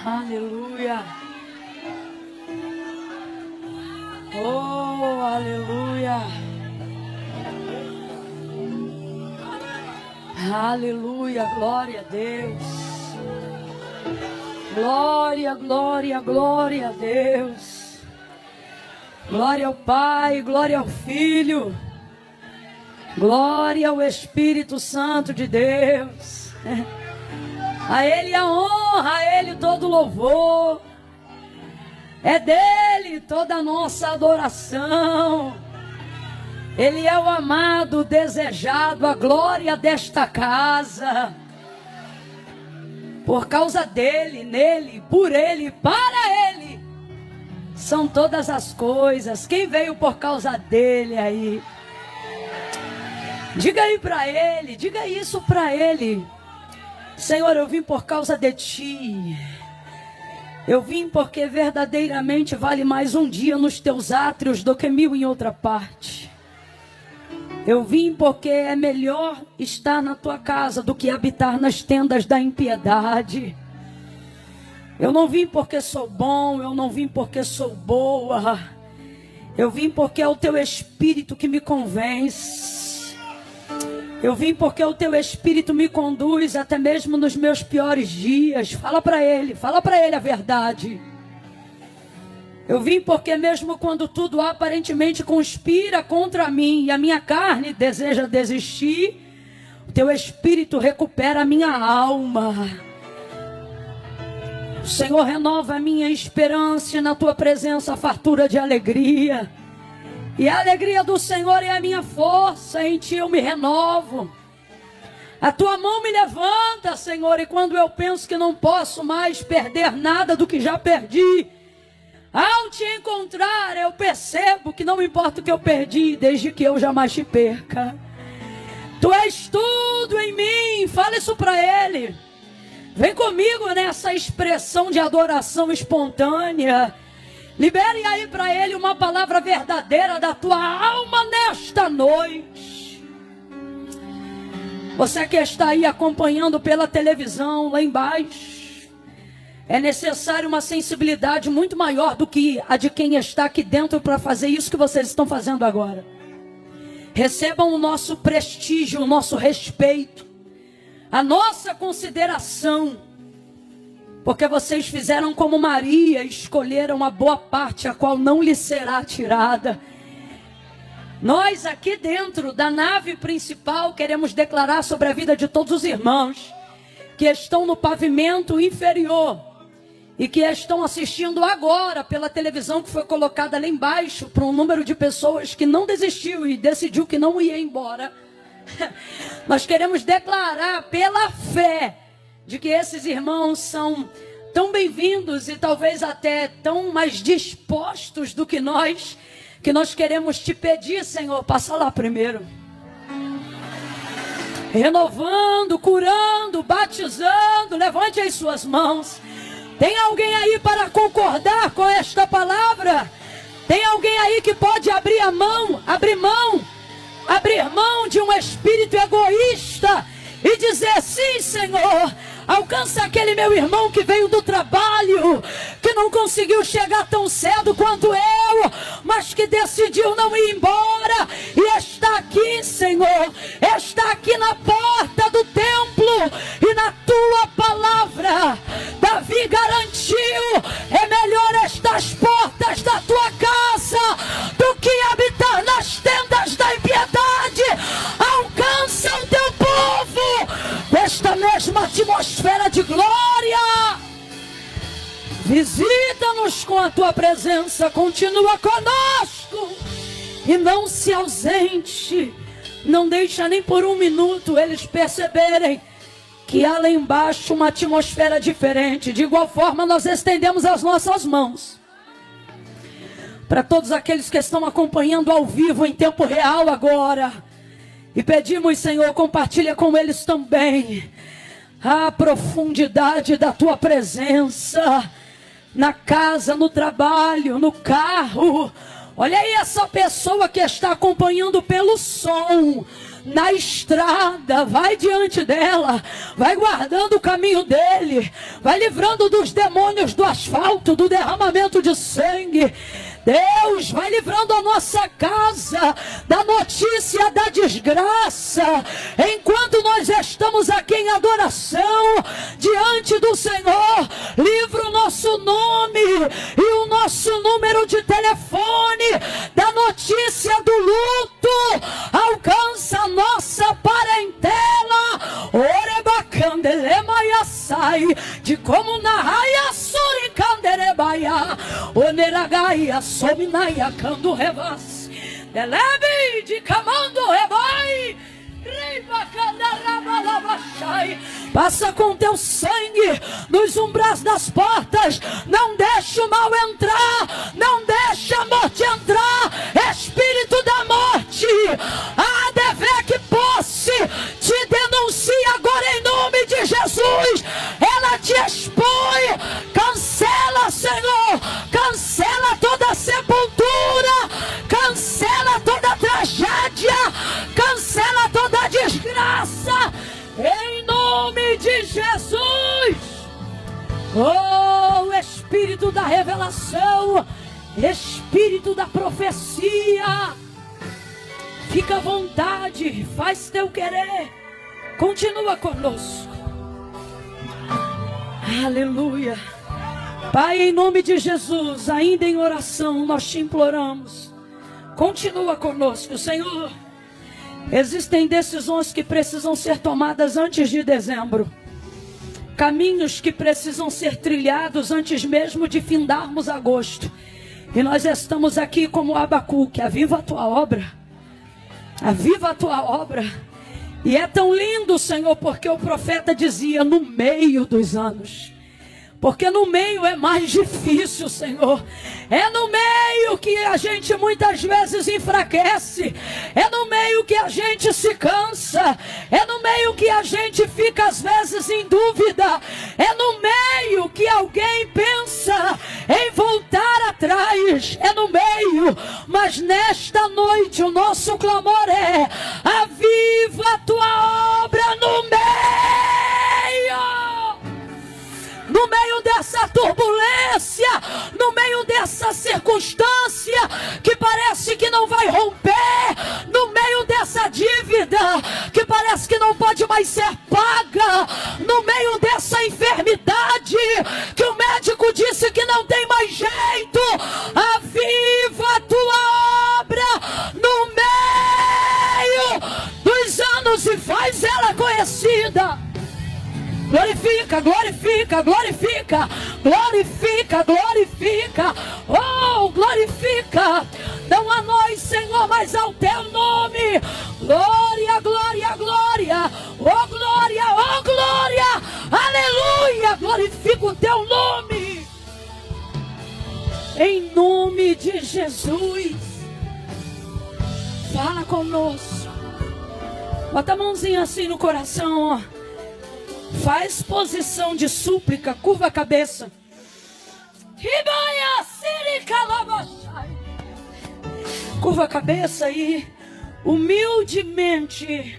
Aleluia. Oh, aleluia. Aleluia, glória a Deus. Glória, glória, glória a Deus. Glória ao Pai, glória ao Filho. Glória ao Espírito Santo de Deus. A Ele a honra, a Ele todo o louvor. É dele toda a nossa adoração. Ele é o amado, o desejado, a glória desta casa. Por causa dele, nele, por ele, para ele, são todas as coisas. Quem veio por causa dele aí? Diga aí para ele, diga isso para ele. Senhor, eu vim por causa de ti. Eu vim porque verdadeiramente vale mais um dia nos teus átrios do que 1000 em outra parte. Eu vim porque é melhor estar na tua casa do que habitar nas tendas da impiedade. Eu não vim porque sou bom, eu não vim porque sou boa. Eu vim porque é o teu Espírito que me convence. Eu vim porque o teu Espírito me conduz até mesmo nos meus piores dias. Fala para ele a verdade. Eu vim porque mesmo quando tudo aparentemente conspira contra mim e a minha carne deseja desistir, o teu Espírito recupera a minha alma. O Senhor renova a minha esperança e na tua presença a fartura de alegria. E a alegria do Senhor é a minha força, em ti eu me renovo. A tua mão me levanta, Senhor, e quando eu penso que não posso mais perder nada do que já perdi, ao te encontrar eu percebo que não importa o que eu perdi, desde que eu jamais te perca. Tu és tudo em mim, fala isso para ele. Vem comigo nessa expressão de adoração espontânea. Libere aí para ele uma palavra verdadeira da tua alma nesta noite. Você que está aí acompanhando pela televisão lá embaixo, é necessário uma sensibilidade muito maior do que a de quem está aqui dentro para fazer isso que vocês estão fazendo agora. Recebam o nosso prestígio, o nosso respeito, a nossa consideração, porque vocês fizeram como Maria, escolheram a boa parte, a qual não lhe será tirada. Nós aqui dentro da nave principal queremos declarar sobre a vida de todos os irmãos que estão no pavimento inferior e que estão assistindo agora pela televisão que foi colocada lá embaixo para um número de pessoas que não desistiu e decidiu que não ia embora. Nós queremos declarar pela fé de que esses irmãos são tão bem-vindos e talvez até tão mais dispostos do que nós queremos te pedir, Senhor, passa lá primeiro. Renovando, curando, batizando, levante as suas mãos. Tem alguém aí para concordar com esta palavra? Tem alguém aí que pode abrir mão de um espírito egoísta e dizer: sim, Senhor, alcança aquele meu irmão que veio do trabalho, que não conseguiu chegar tão cedo quanto eu, mas que decidiu não ir embora e está aqui, Senhor, está aqui na porta do templo e na tua palavra Davi garantiu: é melhor estas portas da tua casa do que habitar nas tendas da impiedade. Alcança o teu povo desta mesma atmosfera de glória. Visita-nos com a tua presença, continua conosco e não se ausente. Não deixa nem por um minuto eles perceberem que há lá embaixo uma atmosfera diferente. De igual forma, nós estendemos as nossas mãos para todos aqueles que estão acompanhando ao vivo, em tempo real agora, e pedimos, Senhor, compartilha com eles também a profundidade da tua presença, na casa, no trabalho, no carro. Olha aí essa pessoa que está acompanhando pelo som. na estrada, vai diante dela, vai guardando o caminho dele, vai livrando dos demônios do asfalto, do derramamento de sangue. Deus vai livrando a nossa casa da notícia da desgraça. Enquanto nós estamos aqui em adoração diante do Senhor, livra o nosso nome e o nosso número de telefone da notícia do luto. Alcança a nossa parentela. Orebacandelemaiaçai, de como na raia suricanderebaia, oneragaia sominaia cando revas, delebe de camando rebai. Passa com teu sangue nos umbrais das portas. Não deixa o mal entrar, não deixa a morte entrar. Espírito da morte, a dever que posse, te denuncia agora em nome de Jesus. Ela te expõe. Cancela, Senhor, cancela toda sepultura, cancela toda tragédia, cancela toda desgraça, em nome de Jesus. Oh, Espírito da revelação, Espírito da profecia, fica à vontade, faz teu querer, continua conosco. Aleluia. Pai, em nome de Jesus, ainda em oração, nós te imploramos, continua conosco, Senhor. Existem decisões que precisam ser tomadas antes de dezembro. Caminhos que precisam ser trilhados antes mesmo de findarmos agosto. E nós estamos aqui como Abacuque. Aviva a tua obra. Aviva a tua obra. E é tão lindo, Senhor, porque o profeta dizia no meio dos anos. Porque no meio é mais difícil, Senhor. É no meio que a gente muitas vezes enfraquece. É no meio que a gente se cansa. É no meio que a gente fica às vezes em dúvida. É no meio que alguém pensa em voltar atrás. É no meio. Mas nesta noite o nosso clamor é: aviva a tua obra no meio. No meio dessa turbulência, no meio dessa circunstância que parece que não vai romper, no meio dessa dívida que parece que não pode mais ser paga, no meio dessa enfermidade que o médico disse que não tem mais jeito, aviva a tua obra no meio dos anos e faz ela conhecida. Glorifica, glorifica, glorifica, glorifica, glorifica, oh, glorifica, não a nós, Senhor, mas ao teu nome, glória, glória, glória, oh glória, oh glória, aleluia, glorifica o teu nome, em nome de Jesus, fala conosco, bota a mãozinha assim no coração, ó. Faz posição de súplica, curva a cabeça. Curva a cabeça e humildemente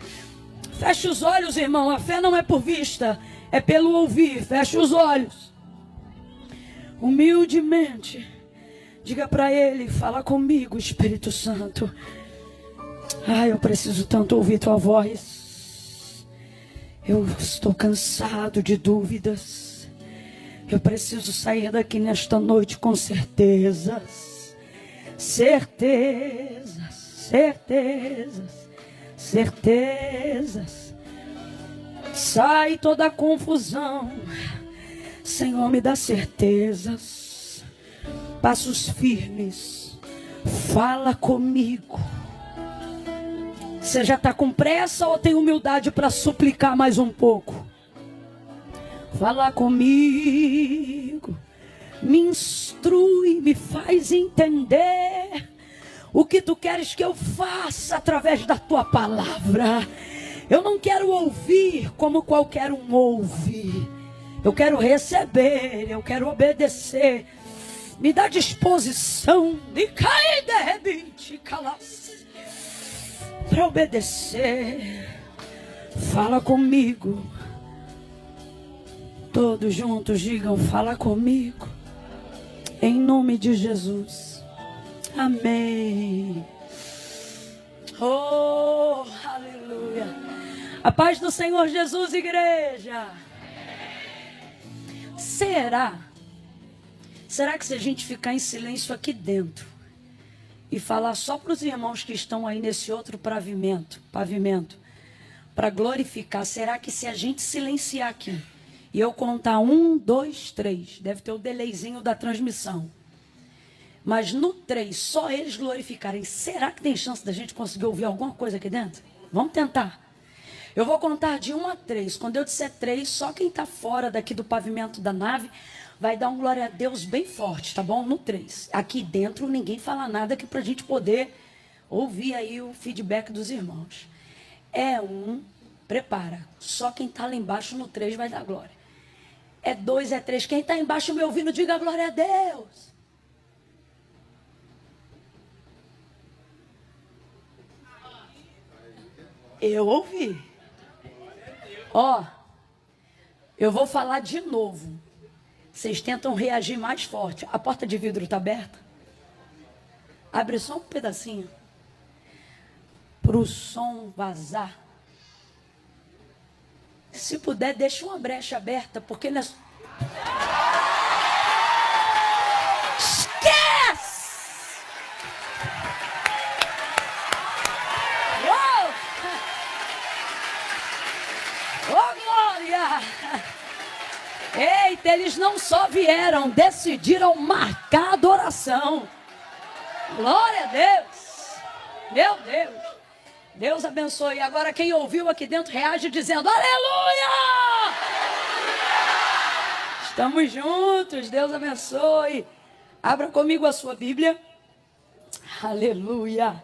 feche os olhos, irmão. A fé não é por vista, é pelo ouvir. Feche os olhos. Humildemente diga para ele: fala comigo, Espírito Santo. Ai, eu preciso tanto ouvir tua voz. Eu estou cansado de dúvidas. Eu preciso sair daqui nesta noite com certezas. Certezas, certezas, certezas. Sai toda a confusão. Senhor, me dá certezas. Passos firmes. Fala comigo. Você já está com pressa ou tem humildade para suplicar mais um pouco? Fala comigo, me instrui, me faz entender o que tu queres que eu faça através da tua palavra. Eu não quero ouvir como qualquer um ouve. Eu quero receber, eu quero obedecer. Me dá disposição de cair de repente, calas. para obedecer. Fala comigo. Todos juntos digam: fala comigo. Em nome de Jesus. Amém. Oh, aleluia. A paz do Senhor Jesus, igreja. Será que se a gente ficar em silêncio aqui dentro e falar só para os irmãos que estão aí nesse outro pavimento, para glorificar, será que se a gente silenciar aqui e eu contar 1, 2, 3, deve ter o delayzinho da transmissão, mas no 3 só eles glorificarem, será que tem chance da gente conseguir ouvir alguma coisa aqui dentro? Vamos tentar. Eu vou contar de 1 a 3. Quando eu disser 3, só quem está fora daqui do pavimento da nave vai dar um glória a Deus bem forte, tá bom? No 3. Aqui dentro ninguém fala nada aqui para a gente poder ouvir aí o feedback dos irmãos. É 1, prepara. Só quem está lá embaixo no 3 vai dar glória. É 2, é 3. Quem está embaixo me ouvindo, diga glória a Deus. Eu ouvi. Ó, eu vou falar de novo. Vocês tentam reagir mais forte. A porta de vidro está aberta? Abre só um pedacinho. Para o som vazar. Se puder, deixa uma brecha aberta, porque nós... Esquece! Uou! Oh, glória! Eita, eles não só vieram, decidiram marcar a adoração. Glória a Deus. Meu Deus. Deus abençoe. Agora quem ouviu aqui dentro reage dizendo: aleluia! Estamos juntos. Deus abençoe. Abra comigo a sua Bíblia. Aleluia.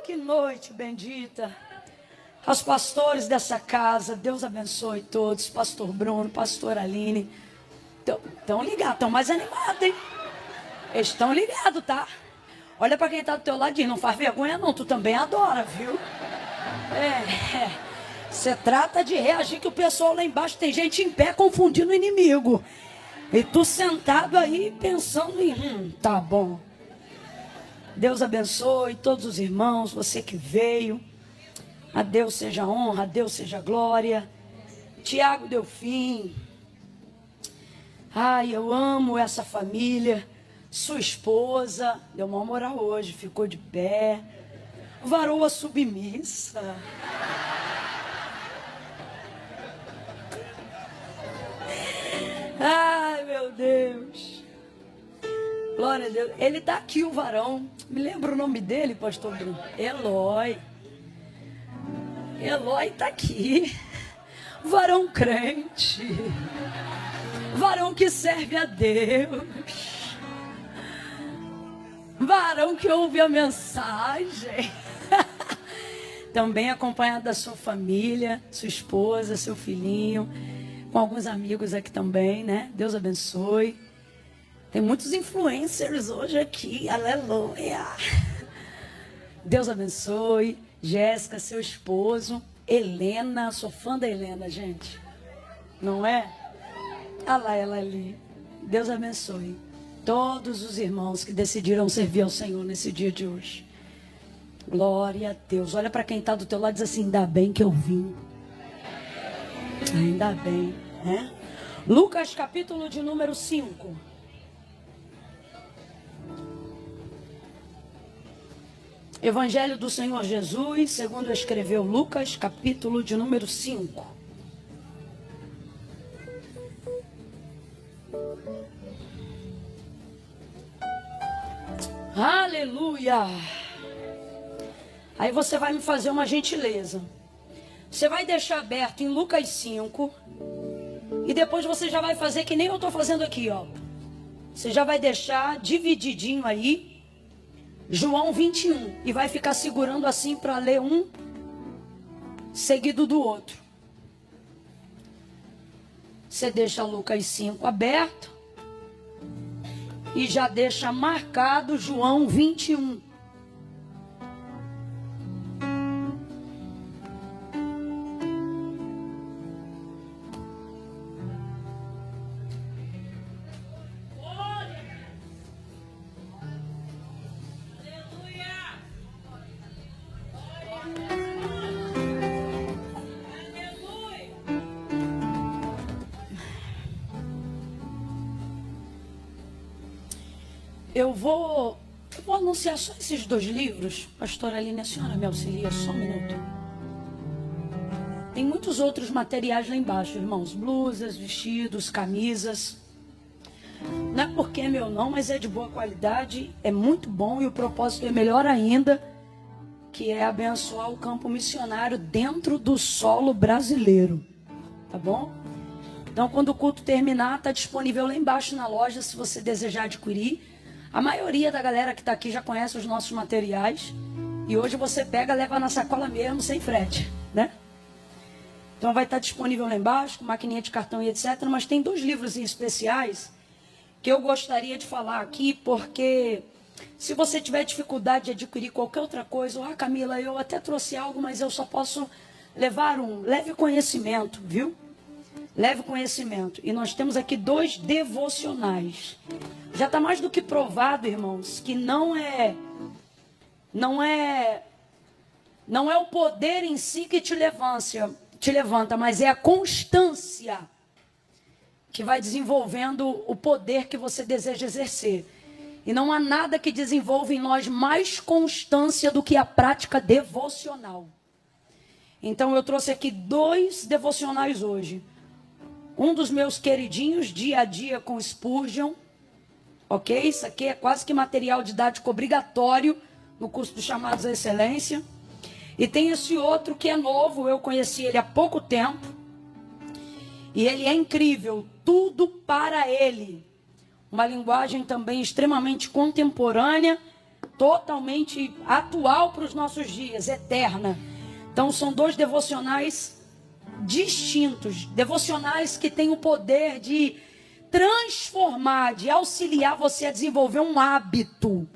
Que noite bendita. Aos pastores dessa casa, Deus abençoe todos. Pastor Bruno, pastor Aline. Estão ligados, estão mais animados, hein? Eles estão ligados, tá? Olha para quem está do teu ladinho, não faz vergonha não, tu também adora, viu? Você trata de reagir que o pessoal lá embaixo tem gente em pé confundindo o inimigo. E tu sentado aí pensando em, tá bom. Deus abençoe todos os irmãos, você que veio. A Deus seja honra, a Deus seja glória. Tiago Delfim. Ai, eu amo essa família. Sua esposa, deu uma moral hoje, ficou de pé. Varoa submissa. Ai, meu Deus. Glória a Deus. Ele está aqui, o varão. Me lembra o nome dele, pastor Bruno? Eloy. Eloy está aqui. Varão crente. Varão que serve a Deus. Varão que ouve a mensagem. Também acompanhado da sua família, sua esposa, seu filhinho, com alguns amigos aqui também, né? Deus abençoe. Tem muitos influencers hoje aqui, aleluia. Deus abençoe. Jéssica, seu esposo. Helena, sou fã da Helena, gente. Não é? Olha lá ela ali. Deus abençoe todos os irmãos que decidiram servir ao Senhor nesse dia de hoje. Glória a Deus. Olha para quem está do teu lado e diz assim: ainda bem que eu vim. Ainda bem, né? Lucas capítulo de número 5. Evangelho do Senhor Jesus, segundo escreveu Lucas, capítulo de número 5. Aleluia! Aí você vai me fazer uma gentileza. Você vai deixar aberto em Lucas 5. E depois você já vai fazer que nem eu estou fazendo aqui, ó. Você já vai deixar divididinho aí João 21. E vai ficar segurando assim para ler um seguido do outro. Você deixa Lucas 5 aberto. E já deixa marcado João 21. eu vou anunciar só esses 2 livros. Pastora Aline, a senhora me auxilia só um minuto. Tem muitos outros materiais lá embaixo, irmãos. Blusas, vestidos, camisas. Não é porque é meu não, mas é de boa qualidade. É muito bom e o propósito é melhor ainda, que é abençoar o campo missionário dentro do solo brasileiro. Tá bom? Então, quando o culto terminar, está disponível lá embaixo na loja, se você desejar adquirir. A maioria da galera que está aqui já conhece os nossos materiais. E hoje você pega, leva na sacola mesmo, sem frete, né? Então vai estar disponível lá embaixo, com maquininha de cartão e etc. Mas tem 2 livros especiais que eu gostaria de falar aqui, porque se você tiver dificuldade de adquirir qualquer outra coisa, Camila, eu até trouxe algo, mas eu só posso levar um. Leve conhecimento, viu? Leve conhecimento. E nós temos aqui 2 devocionais. Já está mais do que provado, irmãos, que não é o poder em si que te levanta, mas é a constância que vai desenvolvendo o poder que você deseja exercer. E não há nada que desenvolva em nós mais constância do que a prática devocional. Então eu trouxe aqui 2 devocionais hoje. Um dos meus queridinhos, Dia a Dia com Spurgeon. Ok? Isso aqui é quase que material didático obrigatório no curso dos Chamados à Excelência. E tem esse outro que é novo, eu conheci ele há pouco tempo. E ele é incrível, tudo para ele. Uma linguagem também extremamente contemporânea, totalmente atual para os nossos dias, eterna. Então são 2 devocionais distintos, devocionais que têm o poder de transformar, de auxiliar você a desenvolver um hábito,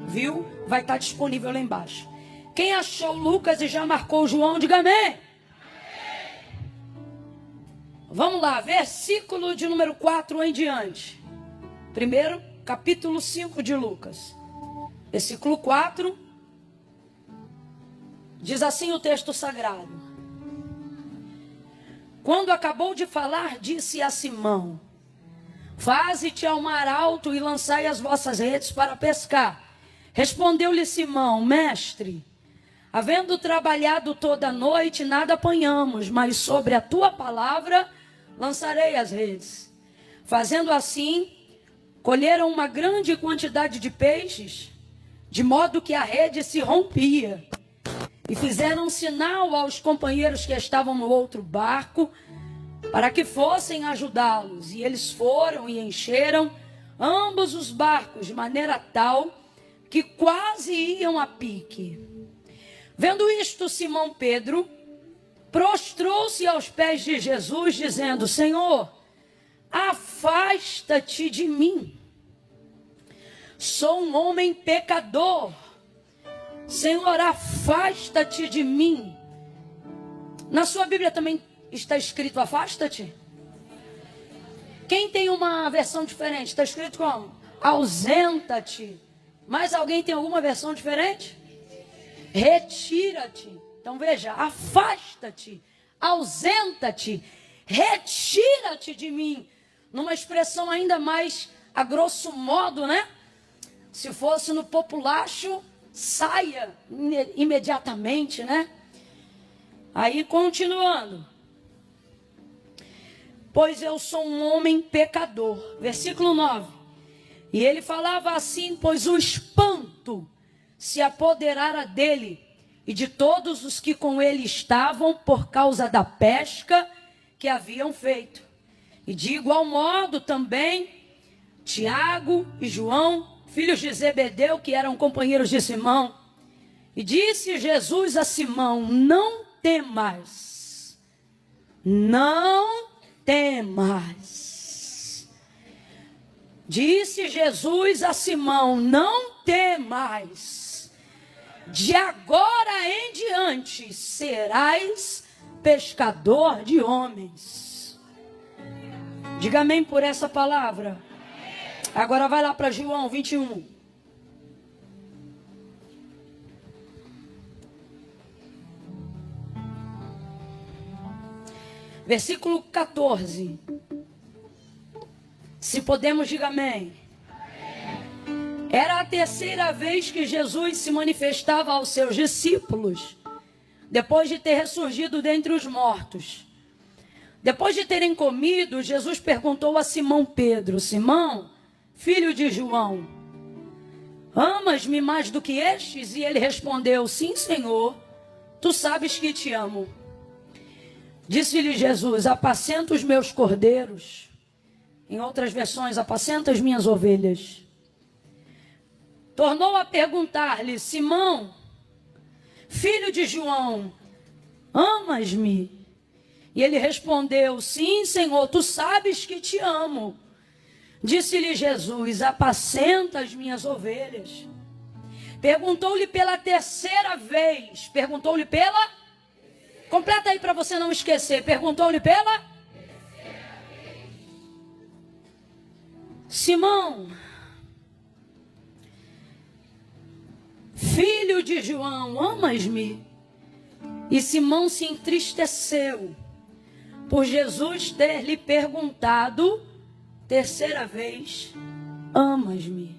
viu? Vai estar disponível lá embaixo. Quem achou Lucas e já marcou João, diga amém. Vamos lá, versículo de número 4 em diante. Primeiro, capítulo 5 de Lucas. Versículo 4. Diz assim o texto sagrado. Quando acabou de falar, disse a Simão: Faze-te ao mar alto e lançai as vossas redes para pescar. Respondeu-lhe Simão: Mestre, havendo trabalhado toda a noite, nada apanhamos, mas sobre a tua palavra lançarei as redes. Fazendo assim, colheram uma grande quantidade de peixes, de modo que a rede se rompia. E fizeram um sinal aos companheiros que estavam no outro barco, para que fossem ajudá-los. E eles foram e encheram ambos os barcos, de maneira tal que quase iam a pique. Vendo isto, Simão Pedro prostrou-se aos pés de Jesus, dizendo: Senhor, afasta-te de mim. Sou um homem pecador. Senhor, afasta-te de mim. Na sua Bíblia também está escrito afasta-te? Quem tem uma versão diferente? Está escrito como? Ausenta-te. Mais alguém tem alguma versão diferente? Retira-te. Então veja, afasta-te, ausenta-te, retira-te de mim. Numa expressão ainda mais a grosso modo, né? Se fosse no populacho, saia imediatamente, né? Aí continuando. Pois eu sou um homem pecador. Versículo 9. E ele falava assim, pois o espanto se apoderara dele e de todos os que com ele estavam por causa da pesca que haviam feito. E de igual modo também Tiago e João, filhos de Zebedeu, que eram companheiros de Simão. E disse Jesus a Simão: não temas, não temas. Disse Jesus a Simão: não temas, de agora em diante serás pescador de homens. Diga amém por essa palavra. Agora vai lá para João 21. Versículo 14. Se podemos, diga amém. Era a terceira vez que Jesus se manifestava aos seus discípulos, depois de ter ressurgido dentre os mortos. Depois de terem comido, Jesus perguntou a Simão Pedro: Simão, filho de João, amas-me mais do que estes? E ele respondeu: sim, Senhor, tu sabes que te amo. Disse-lhe Jesus: apacenta os meus cordeiros. Em outras versões, apacenta as minhas ovelhas. Tornou a perguntar-lhe: Simão, filho de João, amas-me? E ele respondeu: sim, Senhor, tu sabes que te amo. Disse-lhe Jesus: apacenta as minhas ovelhas. Perguntou-lhe pela terceira vez. Completa aí para você não esquecer. Perguntou-lhe pela terceira vez. Simão, filho de João, amas-me? E Simão se entristeceu por Jesus ter lhe perguntado terceira vez: amas-me?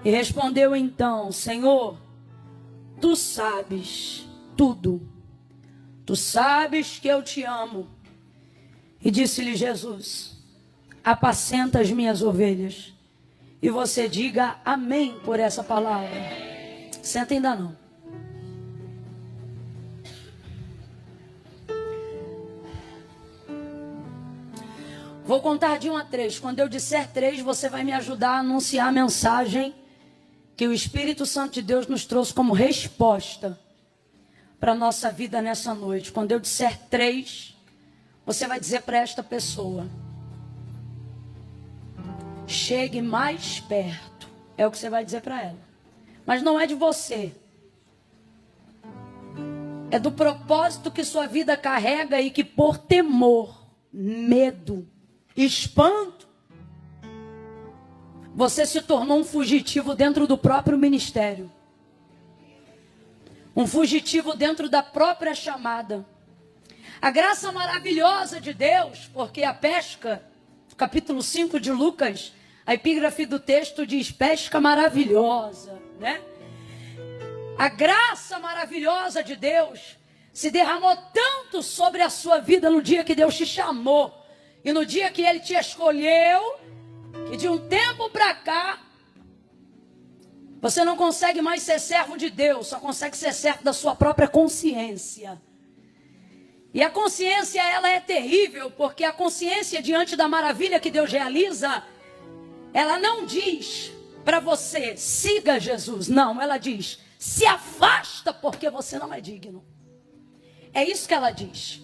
E respondeu então: Senhor, tu sabes tudo. Tu sabes que eu te amo. E disse-lhe Jesus: apacenta as minhas ovelhas. E você diga amém por essa palavra. Senta ainda não. Vou contar de 1 a 3. Quando eu disser 3, você vai me ajudar a anunciar a mensagem que o Espírito Santo de Deus nos trouxe como resposta para a nossa vida nessa noite. Quando eu disser 3, você vai dizer para esta pessoa: chegue mais perto. É o que você vai dizer para ela. Mas não é de você. É do propósito que sua vida carrega e que por temor, medo, espanto, você se tornou um fugitivo dentro do próprio ministério. Um fugitivo dentro da própria chamada. A graça maravilhosa de Deus, porque a pesca, capítulo 5 de Lucas, a epígrafe do texto diz pesca maravilhosa, né? A graça maravilhosa de Deus se derramou tanto sobre a sua vida no dia que Deus te chamou e no dia que Ele te escolheu, que de um tempo para cá você não consegue mais ser servo de Deus, só consegue ser servo da sua própria consciência. E a consciência, ela é terrível, porque a consciência diante da maravilha que Deus realiza, ela não diz para você, siga Jesus. Não, ela diz, se afasta porque você não é digno. É isso que ela diz.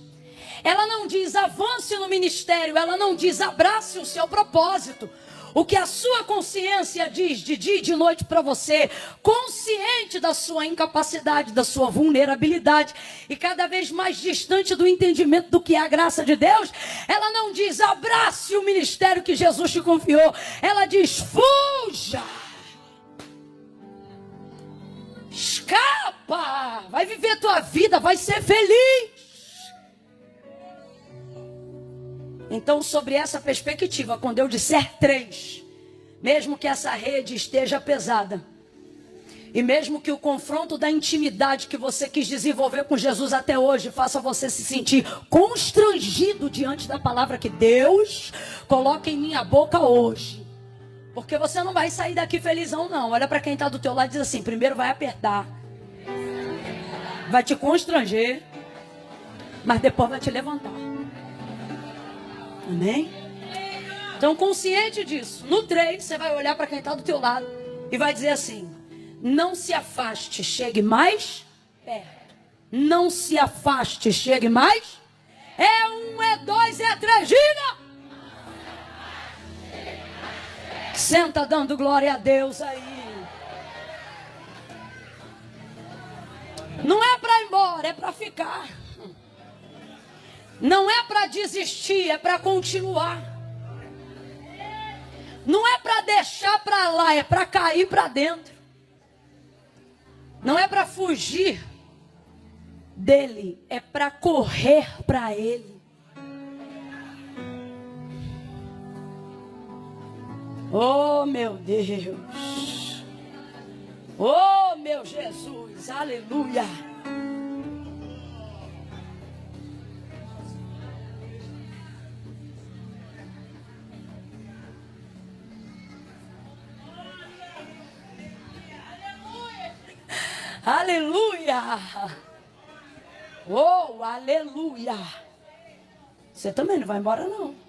Ela não diz, avance no ministério. Ela não diz, abrace o seu propósito. O que a sua consciência diz de dia e de noite para você, consciente da sua incapacidade, da sua vulnerabilidade e cada vez mais distante do entendimento do que é a graça de Deus, ela não diz abrace o ministério que Jesus te confiou, ela diz fuja, escapa, vai viver tua vida, vai ser feliz. Então, sobre essa perspectiva, quando eu disser 3, mesmo que essa rede esteja pesada, e mesmo que o confronto da intimidade que você quis desenvolver com Jesus até hoje faça você se sentir constrangido diante da palavra que Deus coloca em minha boca hoje, porque você não vai sair daqui felizão não. Olha para quem está do teu lado e diz assim: primeiro vai apertar, vai te constranger, mas depois vai te levantar. Amém? Então, consciente disso, no 3, você vai olhar para quem está do teu lado e vai dizer assim: não se afaste, chegue mais perto. Não se afaste, chegue mais. É 1, é 2, é 3, diga! Senta dando glória a Deus aí. Não é para ir embora, é para ficar. Não é para desistir, é para continuar. Não é para deixar para lá, é para cair para dentro. Não é para fugir dele, é para correr para ele. Oh, meu Deus. Oh, meu Jesus. Aleluia. Aleluia. Oh, aleluia. Você também não vai embora, não.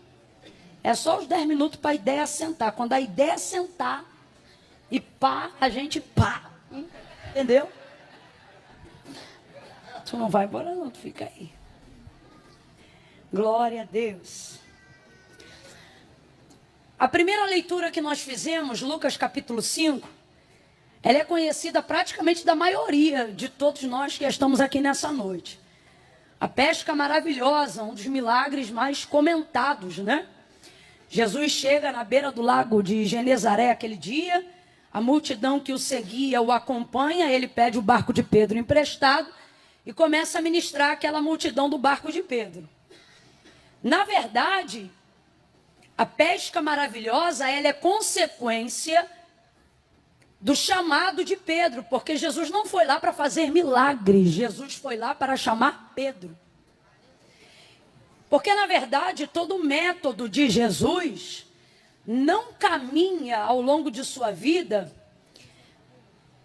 É só os 10 minutos para a ideia sentar. Quando a ideia sentar, e pá, a gente pá. Entendeu? Tu não vai embora, não. Tu fica aí. Glória a Deus. A primeira leitura que nós fizemos, Lucas capítulo 5, ela é conhecida praticamente da maioria de todos nós que estamos aqui nessa noite. A pesca maravilhosa, um dos milagres mais comentados, né? Jesus chega na beira do lago de Genezaré aquele dia, a multidão que o seguia o acompanha, ele pede o barco de Pedro emprestado e começa a ministrar aquela multidão do barco de Pedro. Na verdade, a pesca maravilhosa, ela é consequência do chamado de Pedro, porque Jesus não foi lá para fazer milagres, Jesus foi lá para chamar Pedro. Porque, na verdade, todo o método de Jesus não caminha ao longo de sua vida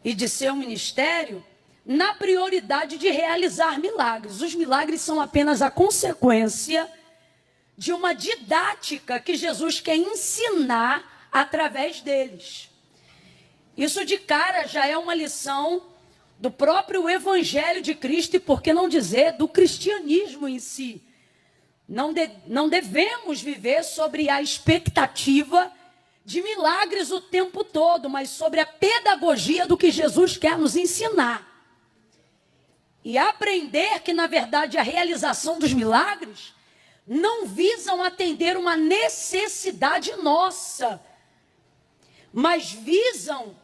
e de seu ministério na prioridade de realizar milagres. Os milagres são apenas a consequência de uma didática que Jesus quer ensinar através deles. Isso de cara já é uma lição do próprio Evangelho de Cristo, e por que não dizer do cristianismo em si. Não devemos viver sobre a expectativa de milagres o tempo todo, mas sobre a pedagogia do que Jesus quer nos ensinar. E aprender que, na verdade, a realização dos milagres não visam atender uma necessidade nossa, mas visam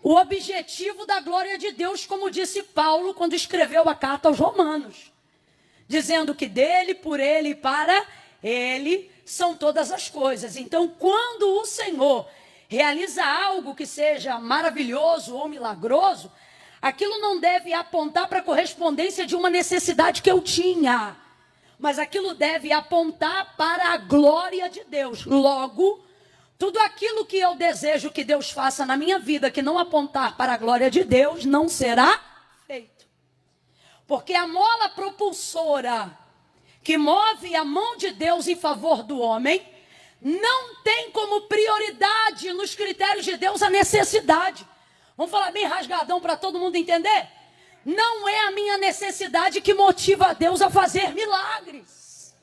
o objetivo da glória de Deus, como disse Paulo quando escreveu a carta aos Romanos, dizendo que dele, por ele e para ele são todas as coisas. Então, quando o Senhor realiza algo que seja maravilhoso ou milagroso, aquilo não deve apontar para a correspondência de uma necessidade que eu tinha, mas aquilo deve apontar para a glória de Deus. Logo, tudo aquilo que eu desejo que Deus faça na minha vida, que não apontar para a glória de Deus, não será feito. Porque a mola propulsora que move a mão de Deus em favor do homem, não tem como prioridade nos critérios de Deus a necessidade. Vamos falar bem rasgadão para todo mundo entender? Não é a minha necessidade que motiva a Deus a fazer milagres.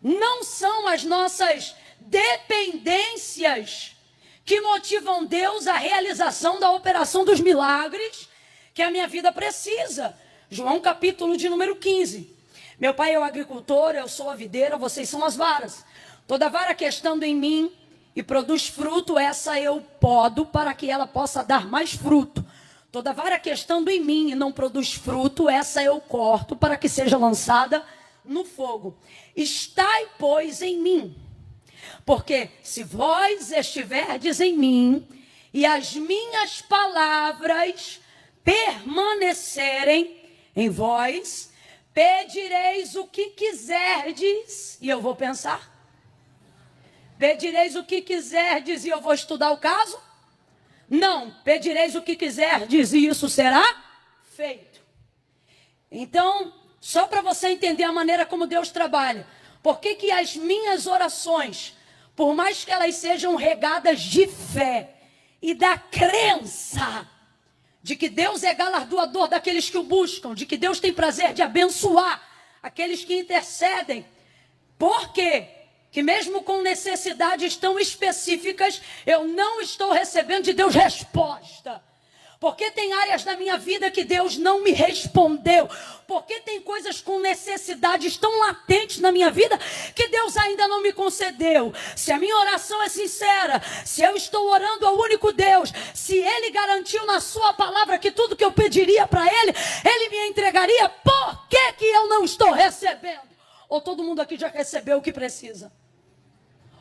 Não são as nossas dependências que motivam Deus à realização da operação dos milagres que a minha vida precisa. João capítulo de número 15. Meu pai é o agricultor, eu sou a videira, vocês são as varas. Toda vara que estando em mim e produz fruto, essa eu podo para que ela possa dar mais fruto. Toda vara que estando em mim e não produz fruto, essa eu corto para que seja lançada no fogo. Estai, pois, em mim. Porque se vós estiverdes em mim e as minhas palavras permanecerem em vós, pedireis o que quiserdes, e eu vou pensar. Pedireis o que quiserdes e eu vou estudar o caso? Não, pedireis o que quiserdes e isso será feito. Então, só para você entender a maneira como Deus trabalha, por que as minhas orações, por mais que elas sejam regadas de fé e da crença de que Deus é galardoador daqueles que o buscam, de que Deus tem prazer de abençoar aqueles que intercedem, por quê? Que mesmo com necessidades tão específicas, eu não estou recebendo de Deus resposta. Porque tem áreas da minha vida que Deus não me respondeu. Porque tem coisas com necessidades tão latentes na minha vida que Deus ainda não me concedeu. Se a minha oração é sincera, se eu estou orando ao único Deus, se Ele garantiu na sua palavra que tudo que eu pediria para Ele, Ele me entregaria, por que eu não estou recebendo? Ou todo mundo aqui já recebeu o que precisa?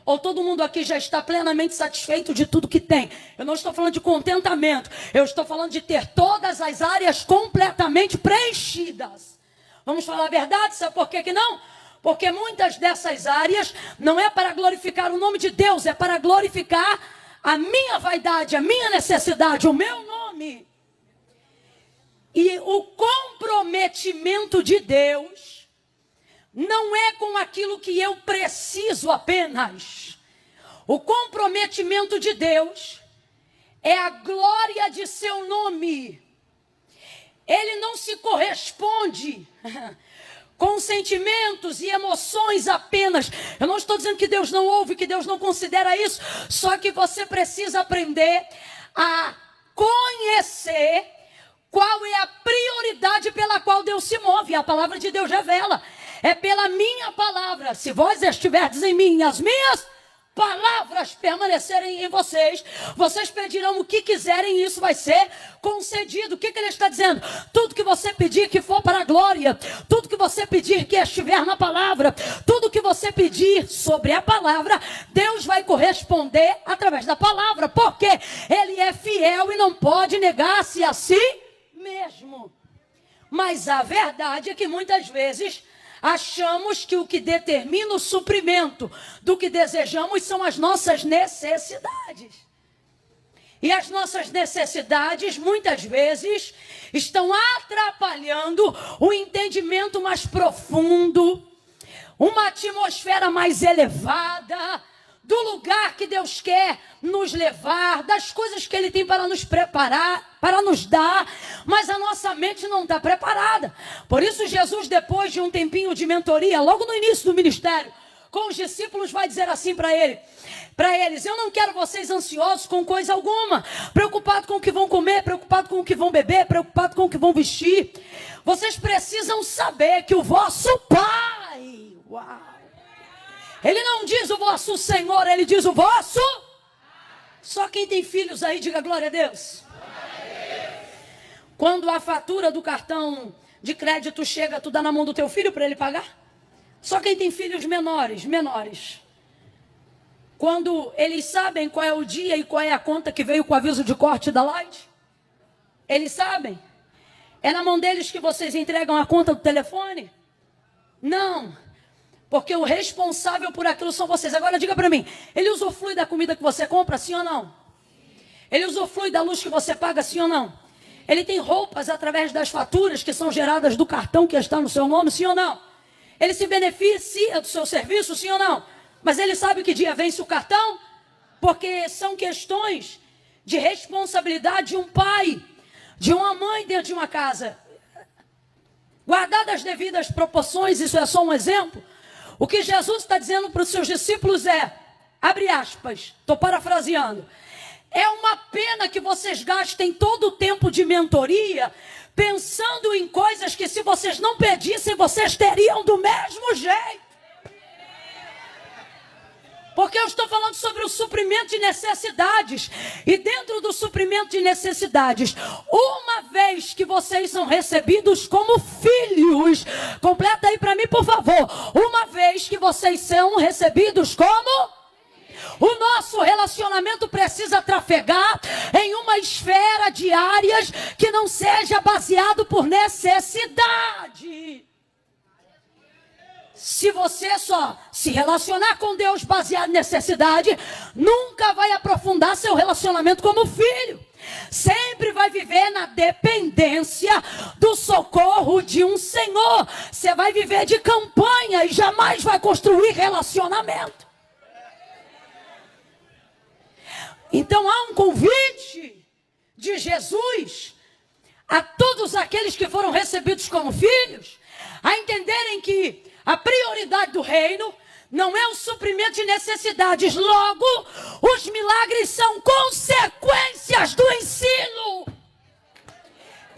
Ou todo mundo aqui já está plenamente satisfeito de tudo que tem? Eu não estou falando de contentamento. Eu estou falando de ter todas as áreas completamente preenchidas. Vamos falar a verdade? Sabe por que não? Porque muitas dessas áreas não é para glorificar o nome de Deus, é para glorificar a minha vaidade, a minha necessidade, o meu nome. E o comprometimento de Deus não é com aquilo que eu preciso apenas. O comprometimento de Deus é a glória de seu nome. Ele não se corresponde com sentimentos e emoções apenas. Eu não estou dizendo que Deus não ouve, que Deus não considera isso. Só que você precisa aprender a conhecer qual é a prioridade pela qual Deus se move. A palavra de Deus revela. É pela minha palavra. Se vós estiverdes em mim, as minhas palavras permanecerem em vocês, vocês pedirão o que quiserem e isso vai ser concedido. O que ele está dizendo? Tudo que você pedir que for para a glória, tudo que você pedir que estiver na palavra, tudo que você pedir sobre a palavra, Deus vai corresponder através da palavra, porque Ele é fiel e não pode negar-se a si mesmo. Mas a verdade é que muitas vezes achamos que o que determina o suprimento do que desejamos são as nossas necessidades. E as nossas necessidades, muitas vezes, estão atrapalhando o entendimento mais profundo, uma atmosfera mais elevada, do lugar que Deus quer nos levar, das coisas que Ele tem para nos preparar, para nos dar, mas a nossa mente não está preparada. Por isso Jesus, depois de um tempinho de mentoria, logo no início do ministério, com os discípulos, vai dizer assim para eles: eu não quero vocês ansiosos com coisa alguma, preocupados com o que vão comer, preocupados com o que vão beber, preocupados com o que vão vestir. Vocês precisam saber que o vosso Pai, Ele não diz o vosso Senhor, Ele diz o vosso. Só quem tem filhos aí, diga glória a Deus. Quando a fatura do cartão de crédito chega, tu dá na mão do teu filho para ele pagar? Só quem tem filhos menores. Quando eles sabem qual é o dia e qual é a conta que veio com o aviso de corte da Light? Eles sabem? É na mão deles que vocês entregam a conta do telefone? Não. Porque o responsável por aquilo são vocês. Agora diga para mim, ele usufrui da comida que você compra, sim ou não? Ele usufrui da luz que você paga, sim ou não? Ele tem roupas através das faturas que são geradas do cartão que está no seu nome, sim ou não? Ele se beneficia do seu serviço, sim ou não? Mas ele sabe que dia vence o cartão? Porque são questões de responsabilidade de um pai, de uma mãe dentro de uma casa. Guardadas as devidas proporções, isso é só um exemplo. O que Jesus está dizendo para os seus discípulos é, abre aspas, estou parafraseando, é uma pena que vocês gastem todo o tempo de mentoria pensando em coisas que se vocês não pedissem, vocês teriam do mesmo jeito. Porque eu estou falando sobre o suprimento de necessidades. E dentro do suprimento de necessidades, uma vez que vocês são recebidos como filhos, completa aí para mim, por favor. Uma vez que vocês são recebidos como... O nosso relacionamento precisa trafegar em uma esfera de áreas que não seja baseado por necessidade. Se você só se relacionar com Deus baseado em necessidade, nunca vai aprofundar seu relacionamento como filho. Sempre vai viver na dependência do socorro de um Senhor. Você vai viver de campanha e jamais vai construir relacionamento. Então há um convite de Jesus a todos aqueles que foram recebidos como filhos, a entenderem que a prioridade do reino não é o suprimento de necessidades. Logo, os milagres são consequências do ensino.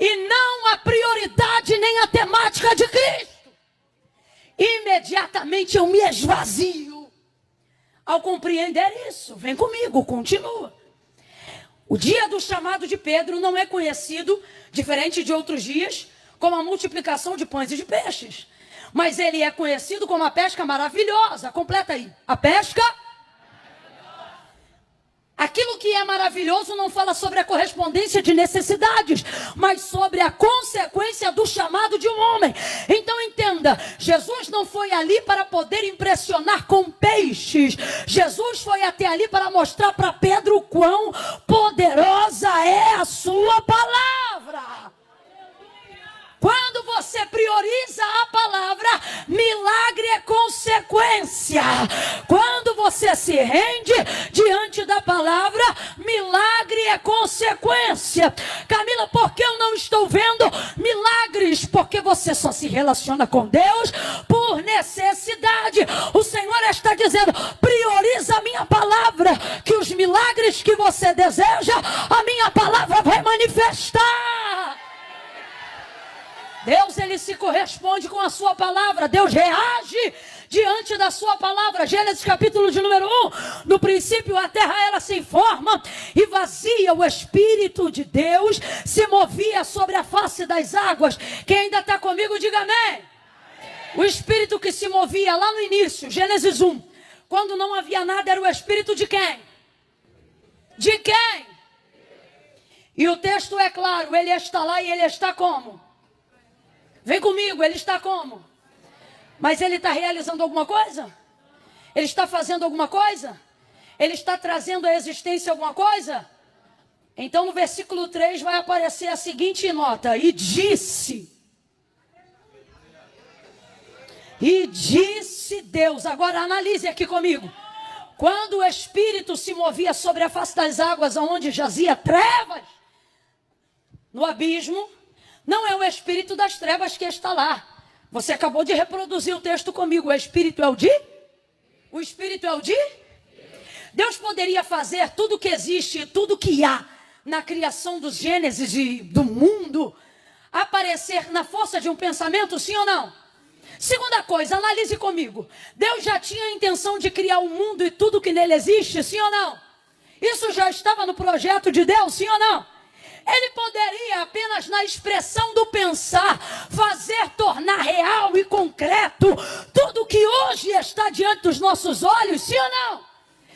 E não a prioridade nem a temática de Cristo. Imediatamente eu me esvazio. Ao compreender isso, vem comigo, continua. O dia do chamado de Pedro não é conhecido, diferente de outros dias, como a multiplicação de pães e de peixes. Mas ele é conhecido como a pesca maravilhosa. Completa aí. A pesca Aquilo que é maravilhoso não fala sobre a correspondência de necessidades, mas sobre a consequência do chamado de um homem. Então entenda, Jesus não foi ali para poder impressionar com peixes. Jesus foi até ali para mostrar para Pedro o quão poderosa é a sua palavra. Quando você prioriza a palavra, milagre é consequência. Quando você se rende diante da palavra, milagre é consequência. Camila, por que eu não estou vendo milagres? Porque você só se relaciona com Deus por necessidade. O Senhor está dizendo, prioriza a minha palavra, que os milagres que você deseja, a minha palavra vai manifestar. Deus, ele se corresponde com a sua palavra. Deus reage diante da sua palavra. Gênesis capítulo de número 1. No princípio a terra era sem forma e vazia. O Espírito de Deus se movia sobre a face das águas. Quem ainda está comigo, diga amém. O Espírito que se movia lá no início, Gênesis 1. Quando não havia nada, era o Espírito de quem? De quem? E o texto é claro, ele está lá e ele está como? Vem comigo, ele está como? Mas ele está realizando alguma coisa? Ele está fazendo alguma coisa? Ele está trazendo à existência alguma coisa? Então no versículo 3 vai aparecer a seguinte nota. E disse Deus. Agora analise aqui comigo. Quando o Espírito se movia sobre a face das águas, onde jazia trevas, no abismo, não é o espírito das trevas que está lá. Você acabou de reproduzir o texto comigo. O espírito é o de? O espírito é o de? Deus poderia fazer tudo que existe, tudo que há na criação dos Gênesis e do mundo, aparecer na força de um pensamento, sim ou não? Segunda coisa, analise comigo. Deus já tinha a intenção de criar o mundo e tudo que nele existe, sim ou não? Isso já estava no projeto de Deus, sim ou não? Ele poderia apenas na expressão do pensar, fazer tornar real e concreto tudo que hoje está diante dos nossos olhos, sim ou não?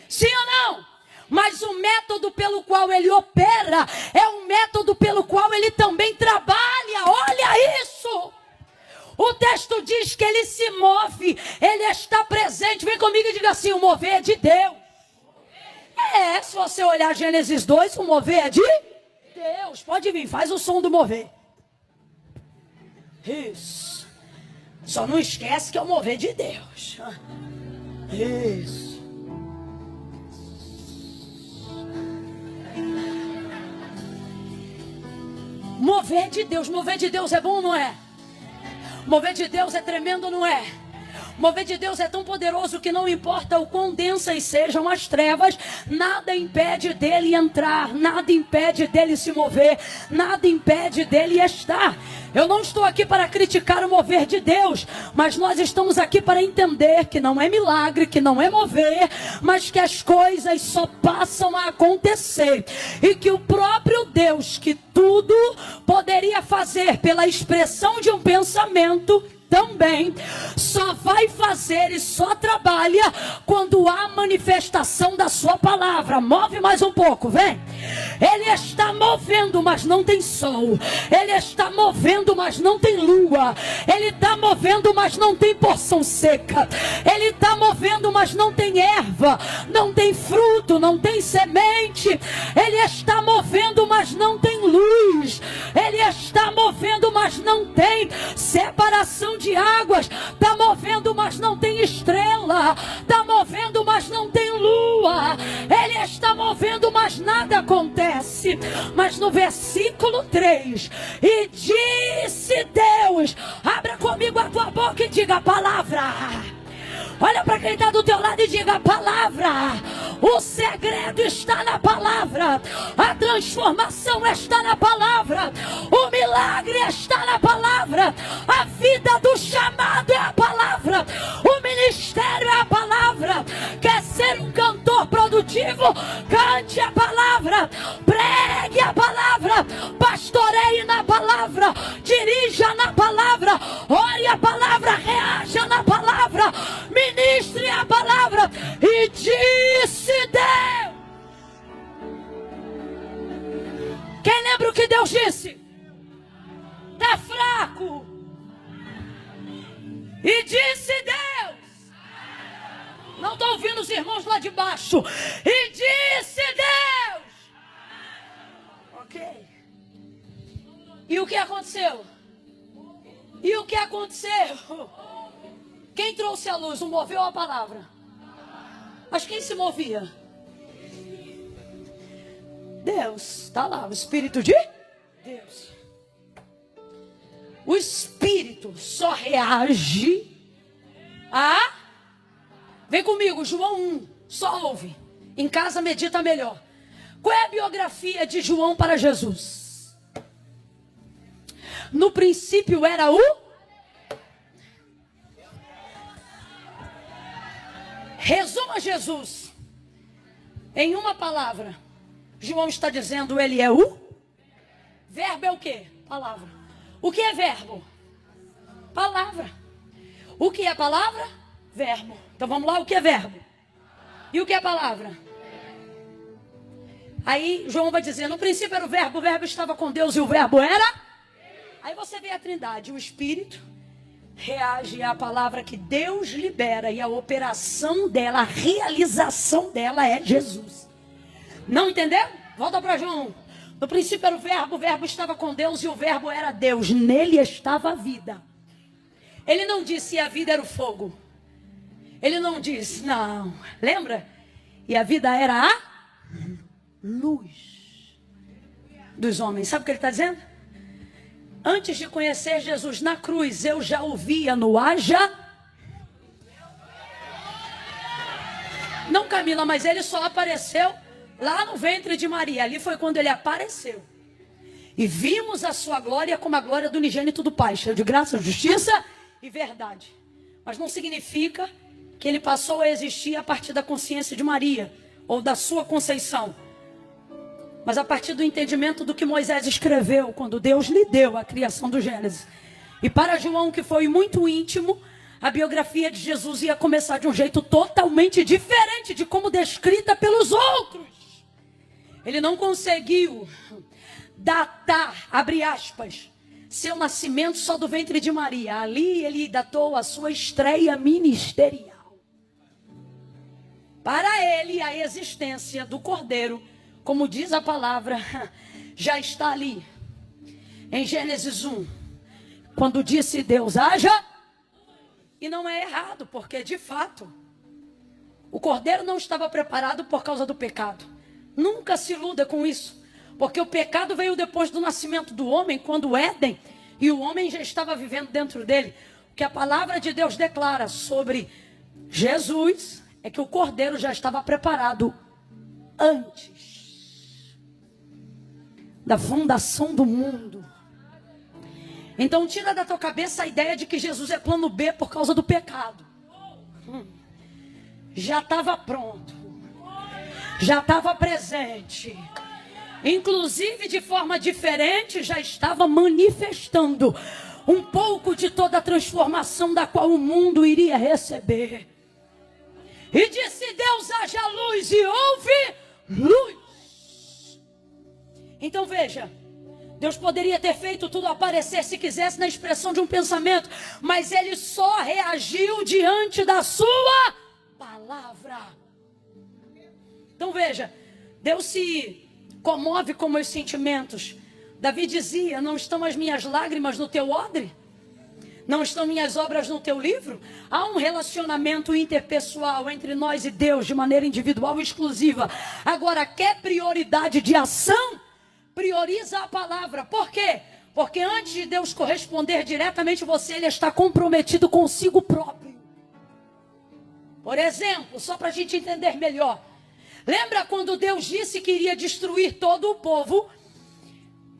Sim ou não? Mas o método pelo qual ele opera é um método pelo qual ele também trabalha. Olha isso! O texto diz que ele se move, ele está presente. Vem comigo e diga assim, o mover é de Deus. Se você olhar Gênesis 2, o mover é de Deus. Pode vir, faz o som do mover. Isso. Só não esquece que é o mover de Deus. Isso. Mover de Deus. Mover de Deus é bom ou não é? Mover de Deus é tremendo, não é? Mover de Deus é tão poderoso que não importa o quão densas sejam as trevas, nada impede dele entrar, nada impede dele se mover, nada impede dele estar. Eu não estou aqui para criticar o mover de Deus, mas nós estamos aqui para entender que não é milagre, que não é mover, mas que as coisas só passam a acontecer. E que o próprio Deus, que tudo poderia fazer pela expressão de um pensamento, também só vai fazer e só trabalha quando há manifestação da sua palavra. Move mais um pouco, vem. Ele está movendo, mas não tem sol. Ele está movendo, mas não tem lua. Ele está movendo, mas não tem porção seca. Ele está movendo, mas não tem erva, não tem fruto, não tem semente. Ele está movendo, mas não tem luz. Ele está movendo, mas não tem separação de águas. Está movendo, mas não tem estrela. Está movendo, mas não tem lua. Ele está movendo, mas nada acontece. Mas no versículo 3, e disse Deus, abra comigo a tua boca e diga a palavra. Olha para quem está do teu lado e diga a palavra. O segredo está na palavra. A transformação está na palavra. O milagre está na palavra. A vida do chamado é a palavra. O ministério é a palavra. Quer ser um cantor produtivo? Cante a palavra. Pregue a palavra. Pastoreie na palavra. Dirija na palavra. Ore a palavra. Reaja na palavra. Ministre a palavra. E disse Deus. Quem lembra o que Deus disse? Está fraco. E disse Deus. Não estou ouvindo os irmãos lá de baixo. E disse Deus. Ok. E o que aconteceu? E o que aconteceu? Quem trouxe a luz? Não moveu a palavra? Mas quem se movia? Deus. Está lá, o Espírito de Deus. O Espírito só reage a... Vem comigo, João 1. Só ouve. Em casa medita melhor. Qual é a biografia de João para Jesus? No princípio era o... Resuma Jesus em uma palavra. João está dizendo, ele é o... Verbo é o quê? Palavra. O que é verbo? Palavra. O que é palavra? Verbo. Então vamos lá, o que é verbo? E o que é palavra? Aí João vai dizer, no princípio era o verbo estava com Deus e o verbo era... Aí você vê a Trindade, o Espírito reage à palavra que Deus libera e a operação dela, a realização dela é Jesus. Não entendeu? Volta para João. No princípio era o verbo estava com Deus e o verbo era Deus. Nele estava a vida. Ele não disse a vida era o fogo. Ele não disse, não. Lembra? E a vida era a luz dos homens. Sabe o que ele está dizendo? Antes de conhecer Jesus na cruz, eu já o via no haja. Não, Camila, mas ele só apareceu lá no ventre de Maria. Ali foi quando ele apareceu. E vimos a sua glória como a glória do unigênito do Pai, cheio de graça, justiça e verdade. Mas não significa que ele passou a existir a partir da consciência de Maria, ou da sua conceição. Mas a partir do entendimento do que Moisés escreveu, quando Deus lhe deu a criação do Gênesis. E para João, que foi muito íntimo, a biografia de Jesus ia começar de um jeito totalmente diferente de como descrita pelos outros. Ele não conseguiu datar, abre aspas, seu nascimento só do ventre de Maria. Ali ele datou a sua estreia ministerial. Para ele, a existência do Cordeiro, como diz a palavra, já está ali. Em Gênesis 1, quando disse Deus, haja. E não é errado, porque de fato, o Cordeiro não estava preparado por causa do pecado. Nunca se iluda com isso. Porque o pecado veio depois do nascimento do homem, quando o Éden, e o homem já estava vivendo dentro dele. O que a palavra de Deus declara sobre Jesus é que o Cordeiro já estava preparado antes da fundação do mundo. Então tira da tua cabeça a ideia de que Jesus é plano B por causa do pecado. Já estava pronto. Já estava presente. Inclusive de forma diferente, já estava manifestando um pouco de toda a transformação da qual o mundo iria receber. E disse Deus, haja luz, e houve luz. Então veja, Deus poderia ter feito tudo aparecer se quisesse na expressão de um pensamento, mas ele só reagiu diante da sua palavra. Então veja, Deus se comove com meus sentimentos. Davi dizia, não estão as minhas lágrimas no teu odre? Não estão minhas obras no teu livro? Há um relacionamento interpessoal entre nós e Deus de maneira individual e exclusiva. Agora, quer prioridade de ação? Prioriza a palavra. Por quê? Porque antes de Deus corresponder diretamente a você, ele está comprometido consigo próprio. Por exemplo, só para a gente entender melhor. Lembra quando Deus disse que iria destruir todo o povo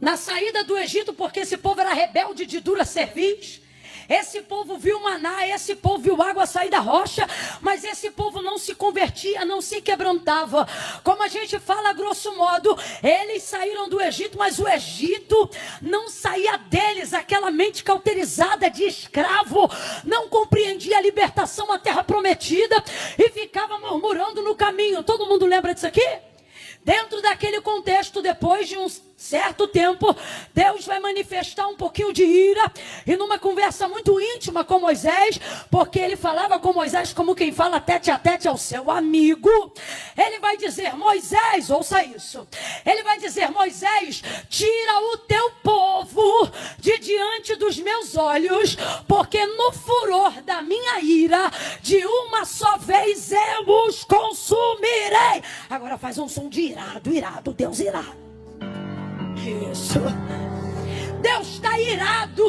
na saída do Egito, porque esse povo era rebelde de dura cerviz? Esse povo viu maná, esse povo viu água sair da rocha, mas esse povo não se convertia, não se quebrantava. Como a gente fala grosso modo, eles saíram do Egito, mas o Egito não saía deles. Aquela mente cauterizada de escravo não compreendia a libertação à terra prometida e ficava murmurando no caminho. Todo mundo lembra disso aqui? Dentro daquele contexto, depois de um certo tempo, Deus vai manifestar um pouquinho de ira, e numa conversa muito íntima com Moisés, porque ele falava com Moisés como quem fala tete a tete ao seu amigo, ele vai dizer: Moisés, ouça isso, ele vai dizer: Moisés, tira o teu povo de diante dos meus olhos, porque no furor da minha ira, de uma só vez eu os consumirei. Agora faz um som de irado, irado, Deus irado. Isso. Deus está irado.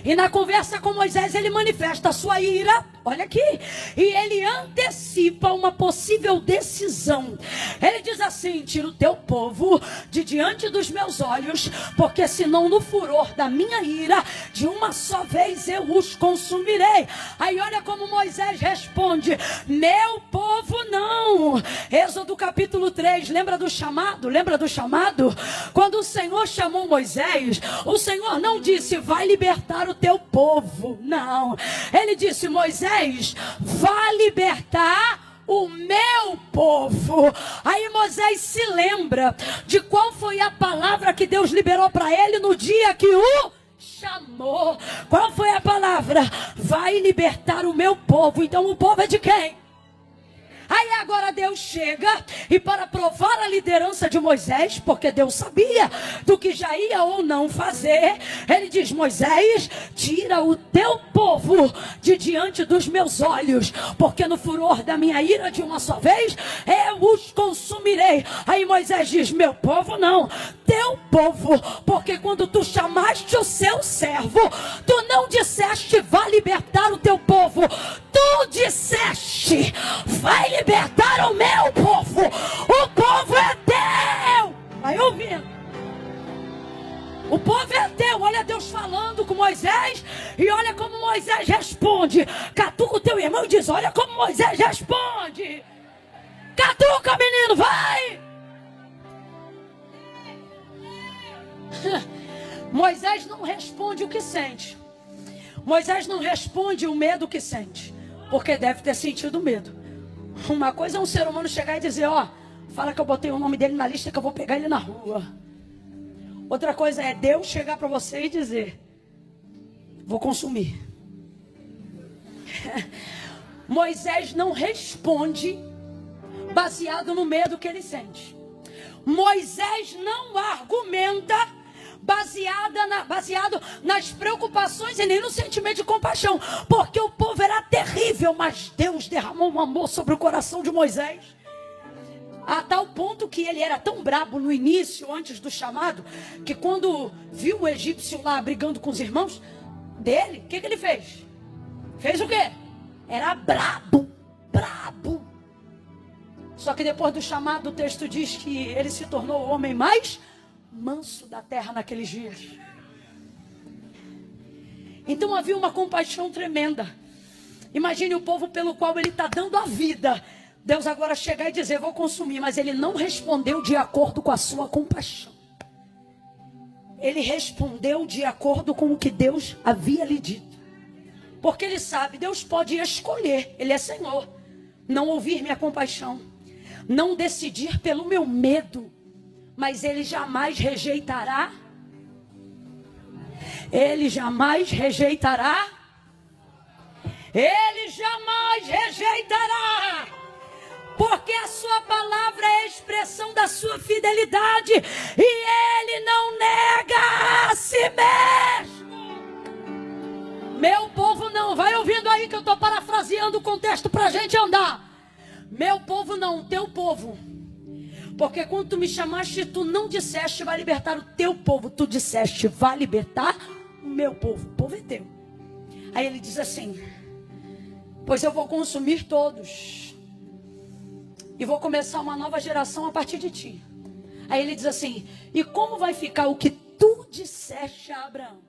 E na conversa com Moisés ele manifesta a sua ira. Olha aqui. E ele antecipa uma possível decisão. Ele diz assim: tira o teu povo de diante dos meus olhos, porque senão no furor da minha ira, de uma só vez eu os consumirei. Aí olha como Moisés responde: meu povo não. Êxodo capítulo 3, lembra do chamado? Lembra do chamado? Quando o Senhor chamou Moisés, o Senhor não disse: vai libertar o teu povo. Não. Ele disse: Moisés, vai libertar o meu povo. Aí Moisés se lembra de qual foi a palavra que Deus liberou para ele no dia que o chamou. Qual foi a palavra? Vai libertar o meu povo. Então o povo é de quem? Aí agora Deus chega e, para provar a liderança de Moisés, porque Deus sabia do que já ia ou não fazer, ele diz: Moisés, tira o teu povo de diante dos meus olhos, porque no furor da minha ira, de uma só vez eu os consumirei. Aí Moisés diz: meu povo não, teu povo, porque quando tu chamaste o seu servo, tu não disseste: vai libertar o teu povo, tu disseste: vai libertar o meu povo. O povo é teu. Vai ouvindo. O povo é teu. Olha Deus falando com Moisés, e olha como Moisés responde. Catuca o teu irmão e diz: olha como Moisés responde. Catuca, menino, vai. Moisés não responde o que sente. Moisés não responde o medo que sente, porque deve ter sentido medo. Uma coisa é um ser humano chegar e dizer: ó, fala que eu botei o nome dele na lista, que eu vou pegar ele na rua. Outra coisa é Deus chegar para você e dizer: vou consumir. Moisés não responde baseado no medo que ele sente. Moisés não argumenta baseado nas preocupações e nem no sentimento de compaixão, porque o povo era terrível, mas Deus derramou um amor sobre o coração de Moisés, a tal ponto que ele era tão brabo no início, antes do chamado, que quando viu o egípcio lá brigando com os irmãos dele, o que ele fez? Fez o quê? Era brabo. Só que depois do chamado, o texto diz que ele se tornou o homem mais manso da terra naqueles dias. Então havia uma compaixão tremenda. Imagine o povo pelo qual ele está dando a vida. Deus agora chegar e dizer: vou consumir. Mas ele não respondeu de acordo com a sua compaixão. Ele respondeu de acordo com o que Deus havia lhe dito. Porque ele sabe, Deus pode escolher, ele é Senhor, não ouvir minha compaixão, não decidir pelo meu medo, mas ele jamais rejeitará. Ele jamais rejeitará. Ele jamais rejeitará. Porque a sua palavra é a expressão da sua fidelidade. E ele não nega a si mesmo. Meu povo não. Vai ouvindo aí que eu estou parafraseando o contexto para a gente andar. Meu povo não, teu povo. Porque quando tu me chamaste, tu não disseste: vai libertar o teu povo. Tu disseste: vai libertar o meu povo. O povo é teu. Aí ele diz assim: pois eu vou consumir todos, e vou começar uma nova geração a partir de ti. Aí ele diz assim: e como vai ficar o que tu disseste a Abraão?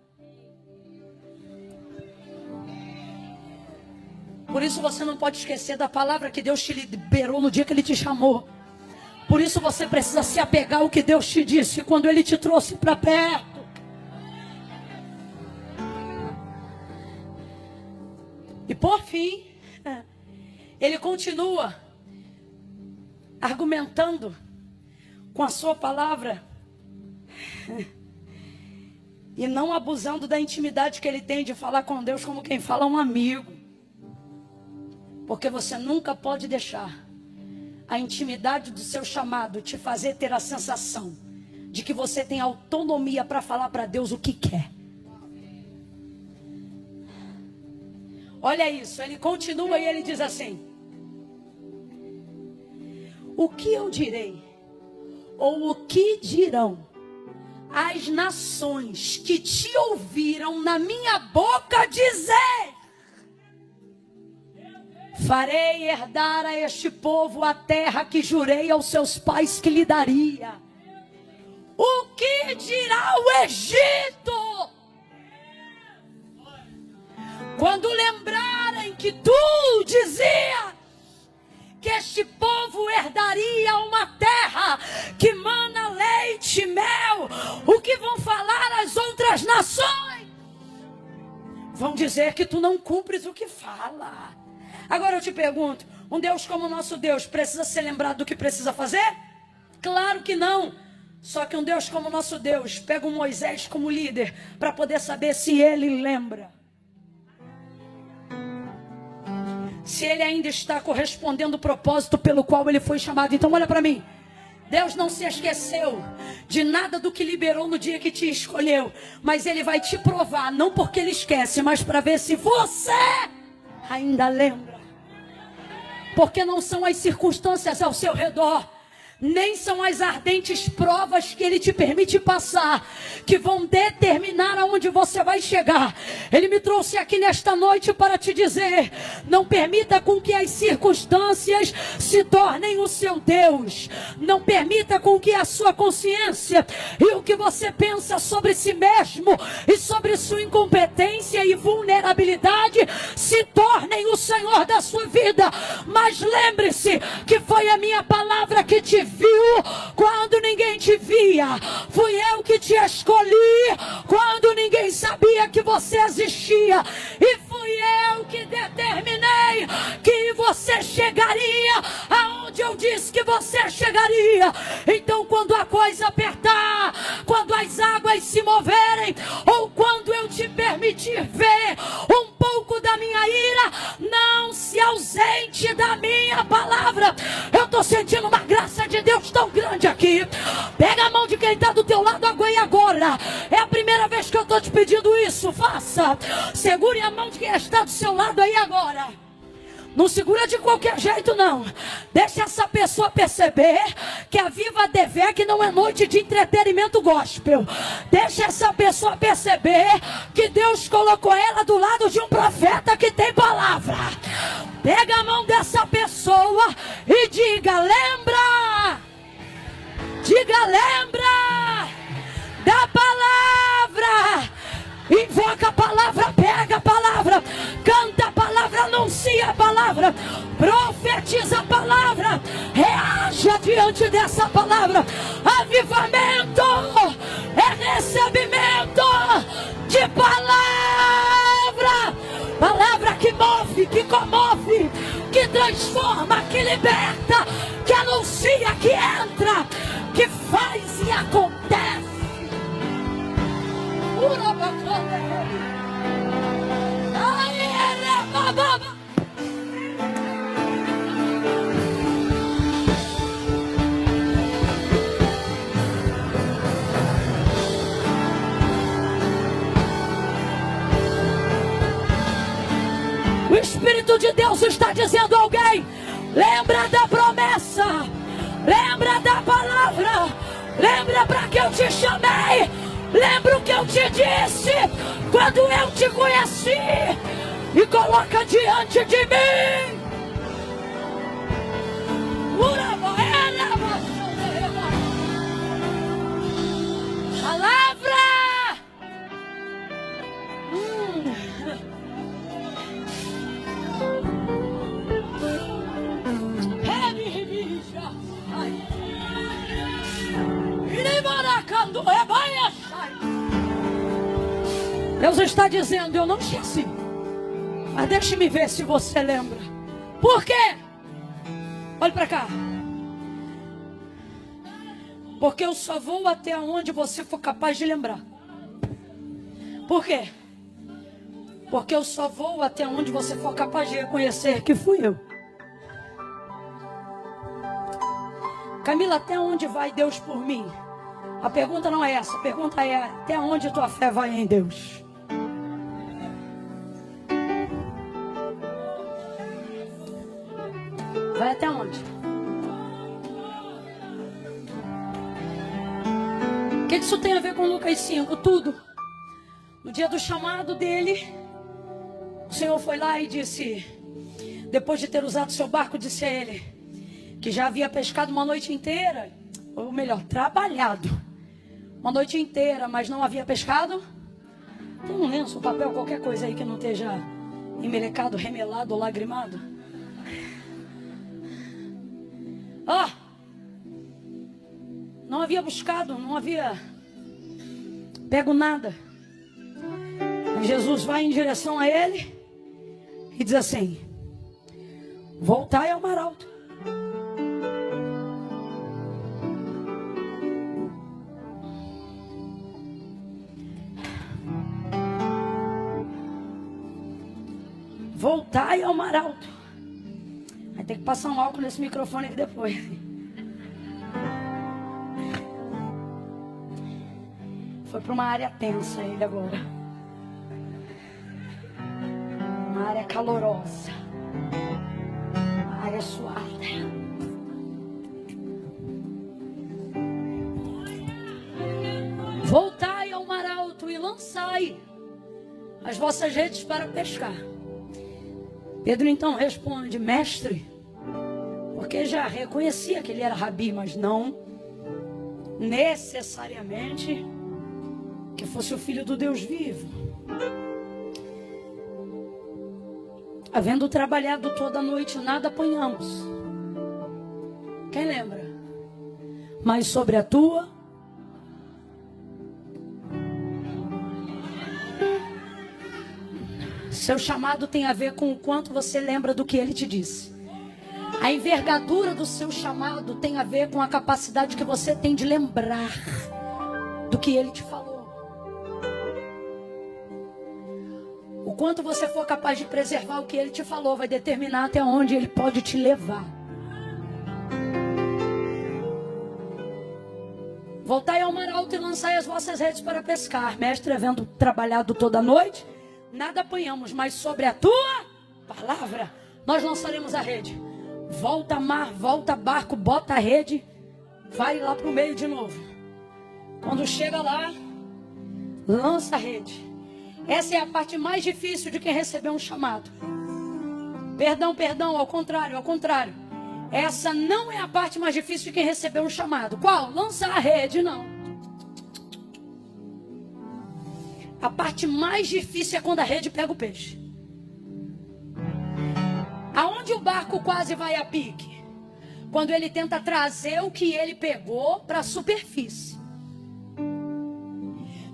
Por isso você não pode esquecer da palavra que Deus te liberou no dia que ele te chamou. Por isso você precisa se apegar ao que Deus te disse quando ele te trouxe para perto. E por fim, ele continua argumentando com a sua palavra e não abusando da intimidade que ele tem de falar com Deus como quem fala a um amigo. Porque você nunca pode deixar a intimidade do seu chamado te fazer ter a sensação de que você tem autonomia para falar para Deus o que quer. Olha isso, ele continua e ele diz assim: o que eu direi, ou o que dirão as nações que te ouviram na minha boca dizer: farei herdar a este povo a terra que jurei aos seus pais que lhe daria. O que dirá o Egito quando lembrarem que tu dizias que este povo herdaria uma terra que mana leite e mel? O que vão falar as outras nações? Vão dizer que tu não cumpres o que fala. Agora eu te pergunto, um Deus como o nosso Deus precisa ser lembrado do que precisa fazer? Claro que não. Só que um Deus como o nosso Deus pega um Moisés como líder para poder saber se ele lembra, se ele ainda está correspondendo ao propósito pelo qual ele foi chamado. Então olha para mim, Deus não se esqueceu de nada do que liberou no dia que te escolheu, mas ele vai te provar, não porque ele esquece, mas para ver se você ainda lembra. Porque não são as circunstâncias ao seu redor, nem são as ardentes provas que ele te permite passar que vão determinar aonde você vai chegar. Ele me trouxe aqui nesta noite para te dizer: não permita com que as circunstâncias se tornem o seu Deus. Não permita com que a sua consciência e o que você pensa sobre si mesmo e sobre sua incompetência e vulnerabilidade se tornem o Senhor da sua vida. Mas lembre-se que foi a minha palavra que te viu quando ninguém te via. Fui eu que te escolhi quando ninguém sabia que você existia. E fui eu que determinei que você chegaria aonde eu disse que você chegaria. Então quando a coisa apertar, quando as águas se moverem, ou quando eu te permitir ver um pouco da minha ira, não se ausente da minha palavra. Eu estou sentindo uma graça de Deus tão grande aqui. Pega a mão de quem está do teu lado agora. É a primeira vez que eu estou te pedindo isso. Faça. Segure a mão de quem está do seu lado aí agora. Não segura de qualquer jeito, não. Deixa essa pessoa perceber que a Viva DVEC não é noite de entretenimento gospel. Deixa essa pessoa perceber que Deus colocou ela do lado de um profeta que tem palavra. Pega a mão dessa pessoa e diga: lembra. Diga: lembra da palavra. Invoca a palavra, pega a palavra, canta a palavra, anuncia a palavra, profetiza a palavra, reaja diante dessa palavra. Avivamento é recebimento de palavra. Palavra que move, que comove, que transforma, que liberta, que anuncia, que entra, que faz e acontece. O Espírito de Deus está dizendo a alguém: lembra da promessa, lembra da palavra, lembra para que eu te chamei. Lembra o que eu te disse quando eu te conheci, e coloca diante de mim. Palavra. Deus está dizendo: eu não esqueci, mas deixe-me ver se você lembra. Por quê? Olhe para cá. Porque eu só vou até onde você for capaz de lembrar. Por quê? Porque eu só vou até onde você for capaz de reconhecer que fui eu. Camila, até onde vai Deus por mim? A pergunta não é essa. A pergunta é: até onde tua fé vai em Deus? Vai até onde? O que isso tem a ver com Lucas 5? Tudo. No dia do chamado dele, o Senhor foi lá e disse, depois de ter usado seu barco, disse a ele que já havia pescado uma noite inteira, ou melhor, trabalhado uma noite inteira, mas não havia pescado. Tem um lenço, um papel, qualquer coisa aí que não esteja emelecado, remelado ou lagrimado. Não havia buscado, não havia pego nada. E Jesus vai em direção a ele e diz assim: voltai ao mar alto. Voltai ao mar alto. Vai ter que passar um álcool nesse microfone aqui depois. Foi para uma área tensa ele agora. Uma área calorosa. Uma área suada. Voltai ao mar alto e lançai as vossas redes para pescar. Pedro então responde: mestre, porque já reconhecia que ele era rabi, mas não necessariamente que fosse o filho do Deus vivo. Havendo trabalhado toda a noite, nada apanhamos. Quem lembra? Mas sobre a tua seu chamado tem a ver com o quanto você lembra do que ele te disse. A envergadura do seu chamado tem a ver com a capacidade que você tem de lembrar do que ele te falou. O quanto você for capaz de preservar o que ele te falou vai determinar até onde ele pode te levar. Voltai ao mar alto e lançai as vossas redes para pescar. Mestre, havendo trabalhado toda a noite, nada apanhamos, mas sobre a tua palavra nós lançaremos a rede. Volta mar, volta barco, bota a rede, vai lá para o meio de novo. Quando chega lá, lança a rede. Essa é a parte mais difícil de quem recebeu um chamado. Perdão, ao contrário. Essa não é a parte mais difícil de quem recebeu um chamado. Qual? Lançar a rede, não. A parte mais difícil é quando a rede pega o peixe. Aonde o barco quase vai a pique? Quando ele tenta trazer o que ele pegou para a superfície.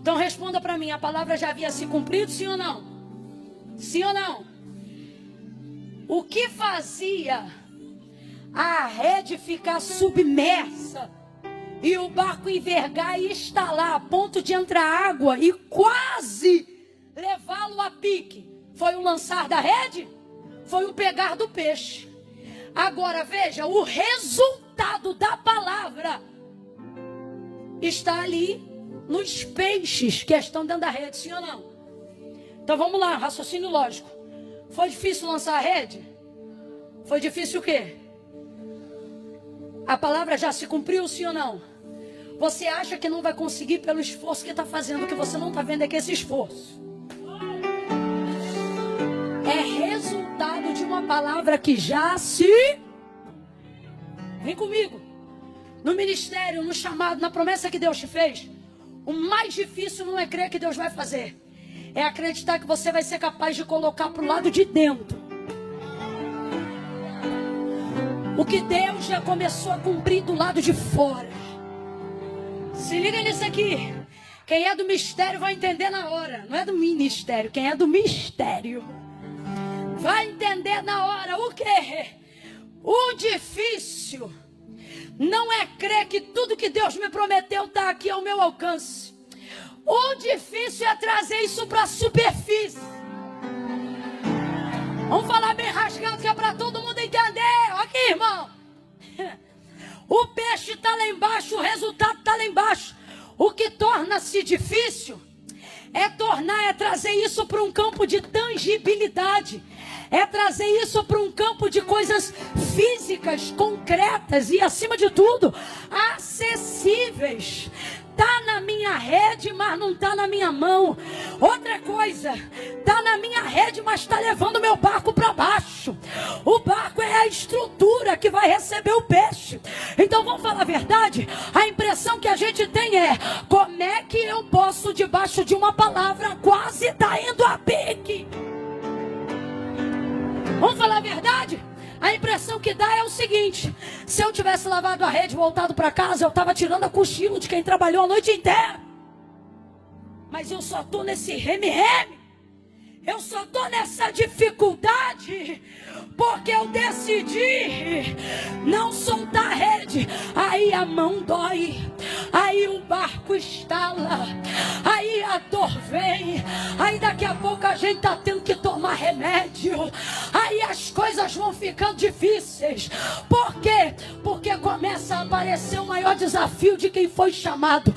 Então responda para mim, a palavra já havia se cumprido, sim ou não? Sim ou não? O que fazia a rede ficar submersa e o barco envergar e estalar a ponto de entrar água e quase levá-lo a pique? Foi o lançar da rede? Foi o pegar do peixe. Agora veja, o resultado da palavra está ali nos peixes que estão dentro da rede, sim ou não? Então vamos lá, raciocínio lógico. Foi difícil lançar a rede? Foi difícil o quê? A palavra já se cumpriu, sim ou não? Você acha que não vai conseguir pelo esforço que está fazendo? O que você não está vendo é que esse esforço é resultado de uma palavra que já se... Vem comigo. No ministério, no chamado, na promessa que Deus te fez, o mais difícil não é crer que Deus vai fazer. É acreditar que você vai ser capaz de colocar para o lado de dentro o que Deus já começou a cumprir do lado de fora. Se liga nisso aqui. Quem é do mistério vai entender na hora. Não é do ministério. Quem é do mistério vai entender na hora. O quê? O difícil não é crer que tudo que Deus me prometeu está aqui ao meu alcance. O difícil é trazer isso para a superfície. Vamos falar bem rasgado que é para todo mundo entender. Aqui, irmão. O peixe está lá embaixo, o resultado está lá embaixo. O que torna-se difícil é trazer isso para um campo de tangibilidade. É trazer isso para um campo de coisas físicas, concretas e, acima de tudo, acessíveis. Está na minha rede, mas não está na minha mão. Outra coisa, está na minha rede, mas está levando meu barco para baixo. O barco é a estrutura que vai receber o peixe. Então vamos falar a verdade? A impressão que a gente tem é: como é que eu posso, debaixo de uma palavra, quase está indo a pique? Vamos falar a verdade? A impressão que dá é o seguinte: se eu tivesse lavado a rede e voltado para casa, eu estava tirando a cochilo de quem trabalhou a noite inteira. Mas eu só estou nesse reme-reme. Eu só estou nessa dificuldade porque eu decidi não soltar a rede. Aí a mão dói, aí o barco estala, aí a dor vem, aí daqui a pouco a gente está tendo que tomar remédio, aí as coisas vão ficando difíceis. Por quê? Porque começa a aparecer o maior desafio de quem foi chamado: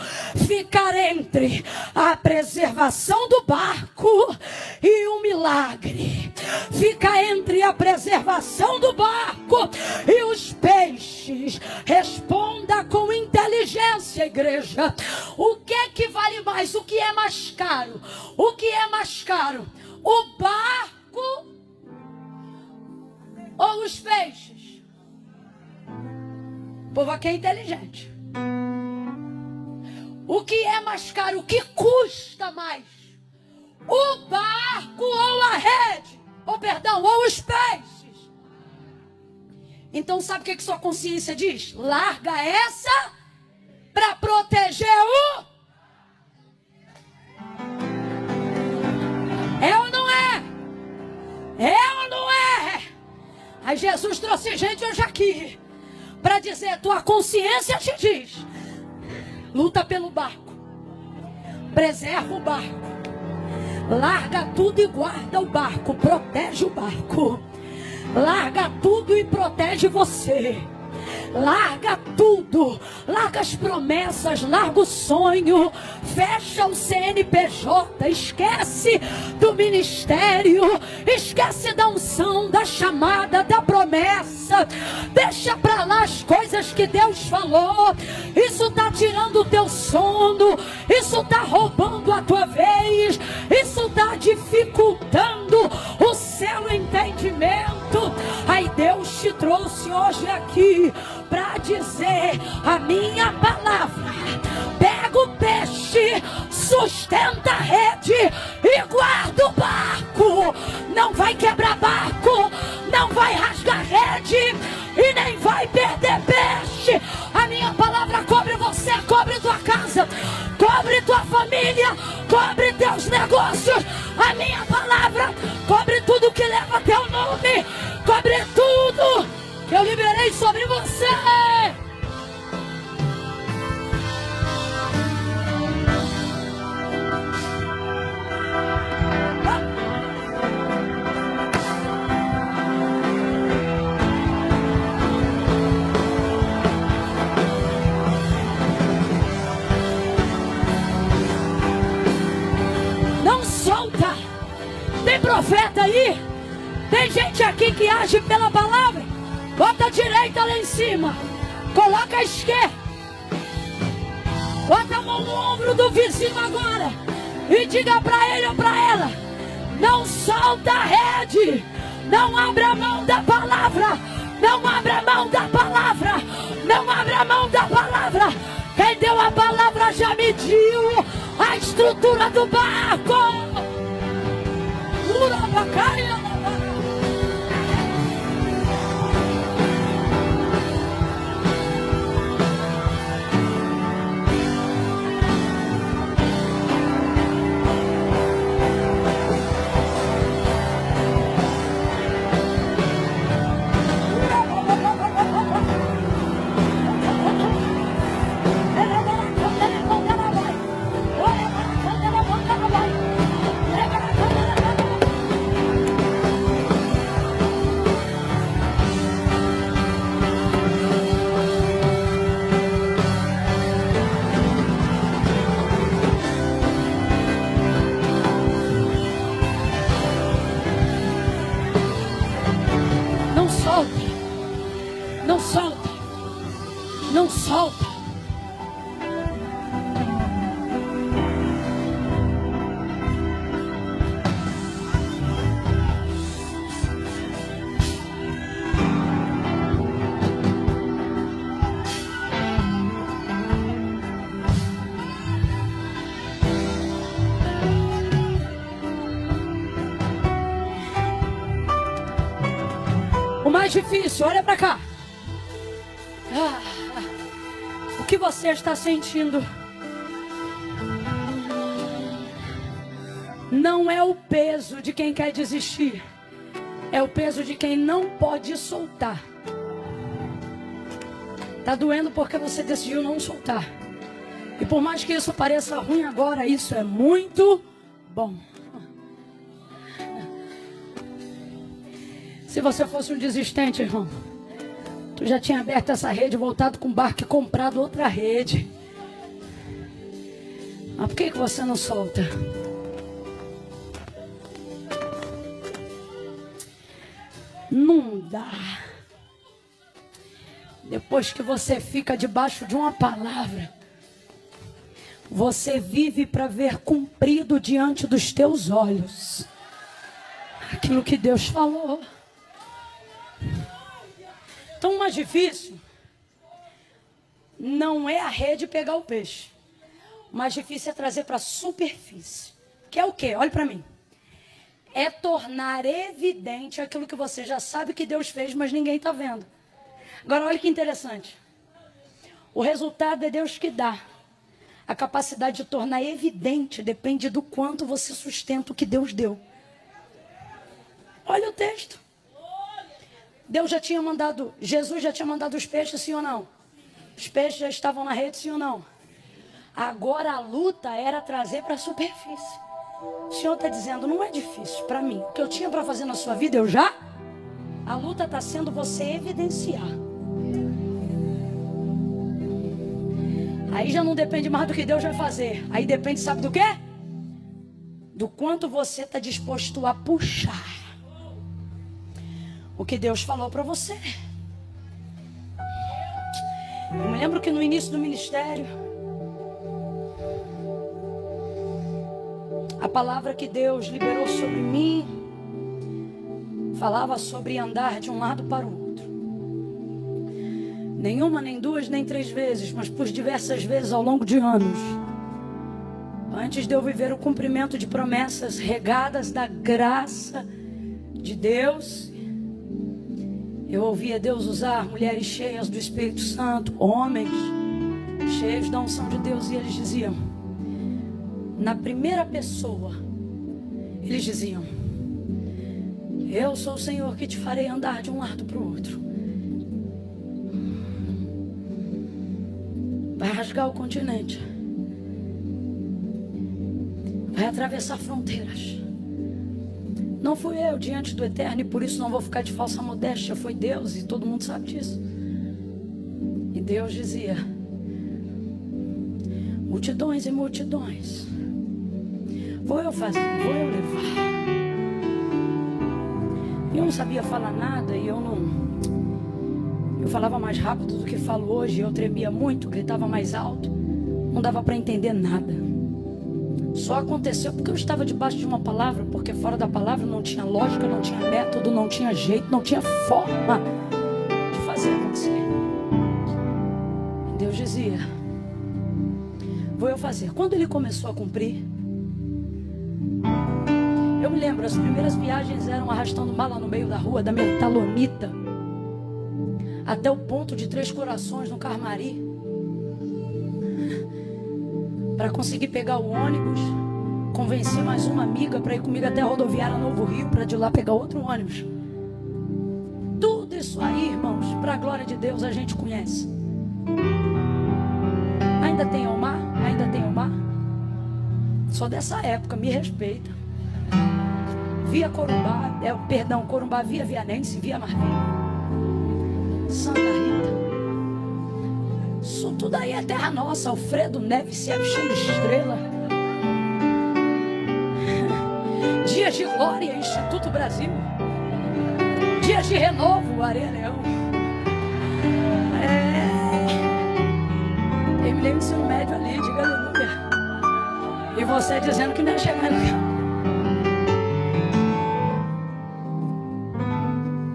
ficar entre a preservação do barco e o milagre. Fica entre a preservação do barco e os peixes. Responda com inteligência, igreja. O que é que vale mais? O que é mais caro? O que é mais caro? O barco ou os peixes? O povo aqui é inteligente. O que é mais caro? O que custa mais? O barco ou a rede? Ou os peixes? Então sabe o que sua consciência diz? Larga essa para proteger o... É ou não é? É ou não é? Aí Jesus trouxe gente hoje aqui para dizer: tua consciência te diz: luta pelo barco, preserva o barco, larga tudo e guarda o barco, protege o barco. Larga tudo e protege você. Larga tudo, larga as promessas, larga o sonho, fecha o CNPJ, esquece do ministério, esquece da unção, da chamada, da promessa. Deixa pra lá as coisas que Deus falou. Isso tá tirando o teu sono, isso tá roubando a tua vez, isso tá dificultando o seu entendimento. Aí Deus te trouxe hoje aqui para dizer a minha palavra: pega o peixe, sustenta a rede e guarda o barco. Não vai quebrar barco, não vai rasgar rede e nem vai perder peixe. A minha palavra cobre você, cobre tua casa, cobre tua família, cobre teus negócios. A minha palavra cobre tudo que leva teu nome, cobre tudo que eu liberei sobre você. Não solta. Tem profeta aí? Tem gente aqui que age pela palavra? Bota a direita lá em cima, coloca a esquerda, bota a mão no ombro do vizinho agora e diga para ele ou para ela: não solta a rede, não abra mão da palavra, não abra mão da palavra, não abra mão da palavra. Quem deu a palavra já mediu a estrutura do barco. Urabacaia. solta. Não solta. O mais difícil, olha pra cá. O que você está sentindo não é o peso de quem quer desistir, é o peso de quem não pode soltar. Tá doendo porque você decidiu não soltar. E por mais que isso pareça ruim agora, isso é muito bom. Se você fosse um desistente, irmão, tu já tinha aberto essa rede, voltado com o barco e comprado outra rede. Mas por que você não solta? Não dá. Depois que você fica debaixo de uma palavra, você vive para ver cumprido diante dos teus olhos aquilo que Deus falou. Então o mais difícil não é a rede pegar o peixe. O mais difícil é trazer para a superfície. Que é o quê? Olha para mim. É tornar evidente aquilo que você já sabe que Deus fez, mas ninguém está vendo. Agora olha que interessante. O resultado é Deus que dá. A capacidade de tornar evidente depende do quanto você sustenta o que Deus deu. Olha o texto. Deus já tinha mandado, Jesus já tinha mandado os peixes, sim ou não? Os peixes já estavam na rede, sim ou não? Agora a luta era trazer para a superfície. O Senhor está dizendo, não é difícil para mim. O que eu tinha para fazer na sua vida, eu já? A luta está sendo você evidenciar. Aí já não depende mais do que Deus vai fazer. Aí depende, sabe do quê? Do quanto você está disposto a puxar o que Deus falou para você. Eu me lembro que no início do ministério, a palavra que Deus liberou sobre mim falava sobre andar de um lado para o outro. Nenhuma, nem duas, nem três vezes, mas por diversas vezes ao longo de anos. Antes de eu viver o cumprimento de promessas regadas da graça de Deus, eu ouvia Deus usar mulheres cheias do Espírito Santo, homens cheios da unção de Deus, e eles diziam, na primeira pessoa, eles diziam, eu sou o Senhor que te farei andar de um lado para o outro. Vai rasgar o continente, vai atravessar fronteiras. Não fui eu diante do Eterno, e por isso não vou ficar de falsa modéstia. Foi Deus, e todo mundo sabe disso. E Deus dizia, multidões e multidões, vou eu fazer, vou eu levar. E eu não sabia falar nada, e eu falava mais rápido do que falo hoje. Eu tremia muito, gritava mais alto, não dava para entender nada. Só aconteceu porque eu estava debaixo de uma palavra, porque fora da palavra não tinha lógica, não tinha método, não tinha jeito, não tinha forma de fazer acontecer. Deus dizia, vou eu fazer. Quando ele começou a cumprir, eu me lembro, as primeiras viagens eram arrastando mala no meio da rua, da Metalonita, até o ponto de Três Corações, no Carmari, para conseguir pegar o ônibus, convencer mais uma amiga para ir comigo até a rodoviária Novo Rio, para de lá pegar outro ônibus. Tudo isso aí, irmãos, para a glória de Deus, a gente conhece. Ainda tem o mar? Ainda tem o mar? Sou dessa época, me respeita. Via Corumbá, Corumbá, via Vianense, via Marvim, Santa Rita. Isso tudo aí é terra nossa. Alfredo Neves, se Alexandre Estrela, Dias de Glória, Instituto Brasil, Dias de Renovo, Areia Leão. Terminei o ensino médio ali, diga aleluia. E você dizendo que não ia chegar no carro.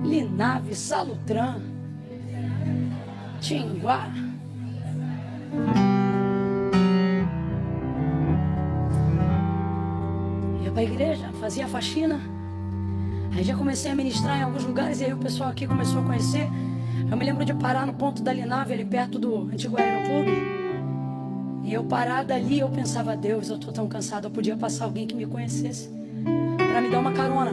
Linave, Salutran, Tinguá. Ia pra igreja, fazia faxina. Aí já comecei a ministrar em alguns lugares. E aí o pessoal aqui começou a conhecer. Eu me lembro de parar no ponto da Linave, ali perto do antigo aeroclube. E eu parada ali, eu pensava: Deus, eu tô tão cansado. Eu podia passar alguém que me conhecesse pra me dar uma carona.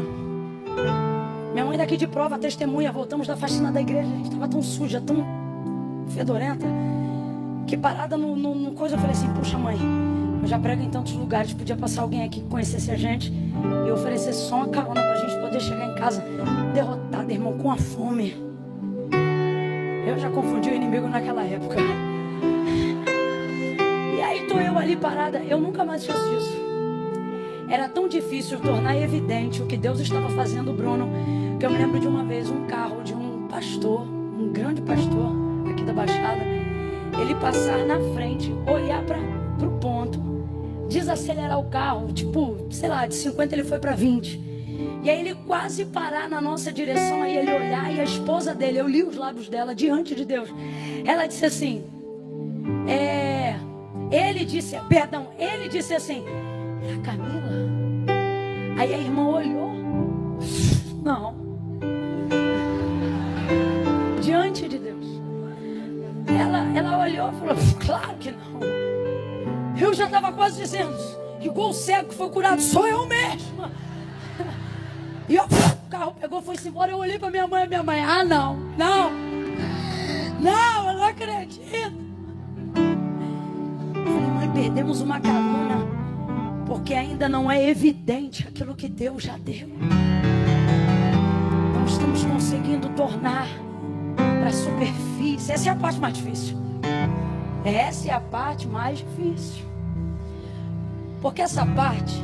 Minha mãe daqui de prova, testemunha. Voltamos da faxina da igreja. A gente tava tão suja, tão fedorenta, que parada no coisa, eu falei assim: puxa, mãe, eu já prego em tantos lugares, podia passar alguém aqui que conhecesse a gente e oferecesse só uma carona pra gente poder chegar em casa derrotada, irmão, com a fome. Eu já confundi o inimigo naquela época. E aí tô eu ali parada. Eu nunca mais fiz isso. Era tão difícil tornar evidente o que Deus estava fazendo, Bruno, que eu me lembro de uma vez um carro de um pastor, um grande pastor aqui da Baixada, ele passar na frente, olhar pro ponto, desacelerar o carro, tipo, sei lá, de 50 ele foi para 20. E aí ele quase parar na nossa direção, aí ele olhar, e a esposa dele, eu li os lábios dela diante de Deus, ela disse assim, ele disse assim: é a Camila? Aí a irmã olhou, não, diante de Deus, ela olhou e falou: claro que não. Eu já estava quase dizendo, igual o cego que foi curado, sou eu mesma. E o carro pegou, foi-se embora. Eu olhei para minha mãe, ah, não, eu não acredito. Eu falei: mãe, perdemos uma carona, porque ainda não é evidente aquilo que Deus já deu. Não estamos conseguindo tornar para a superfície. Essa é a parte mais difícil. Essa é a parte mais difícil. Porque essa parte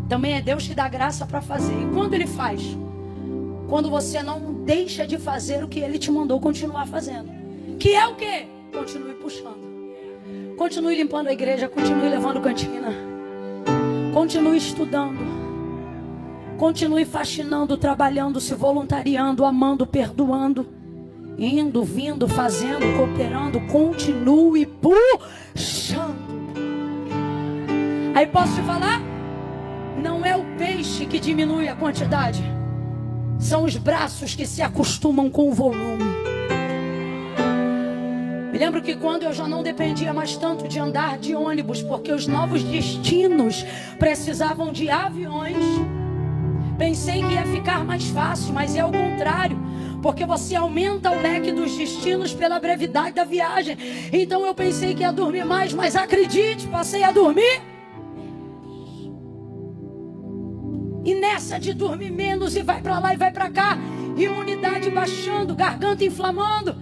também é Deus que dá graça para fazer. E quando Ele faz? Quando você não deixa de fazer o que Ele te mandou continuar fazendo. Que é o quê? Continue puxando. Continue limpando a igreja. Continue levando cantina. Continue estudando. Continue faxinando, trabalhando, se voluntariando, amando, perdoando. Indo, vindo, fazendo, cooperando. Continue puxando. Aí posso te falar? Não é o peixe que diminui a quantidade. São os braços que se acostumam com o volume. Me lembro que quando eu já não dependia mais tanto de andar de ônibus, porque os novos destinos precisavam de aviões, pensei que ia ficar mais fácil, mas é o contrário. Porque você aumenta o leque dos destinos pela brevidade da viagem. Então eu pensei que ia dormir mais, mas acredite, passei a dormir. E nessa de dormir menos, e vai para lá e vai para cá, imunidade baixando, garganta inflamando,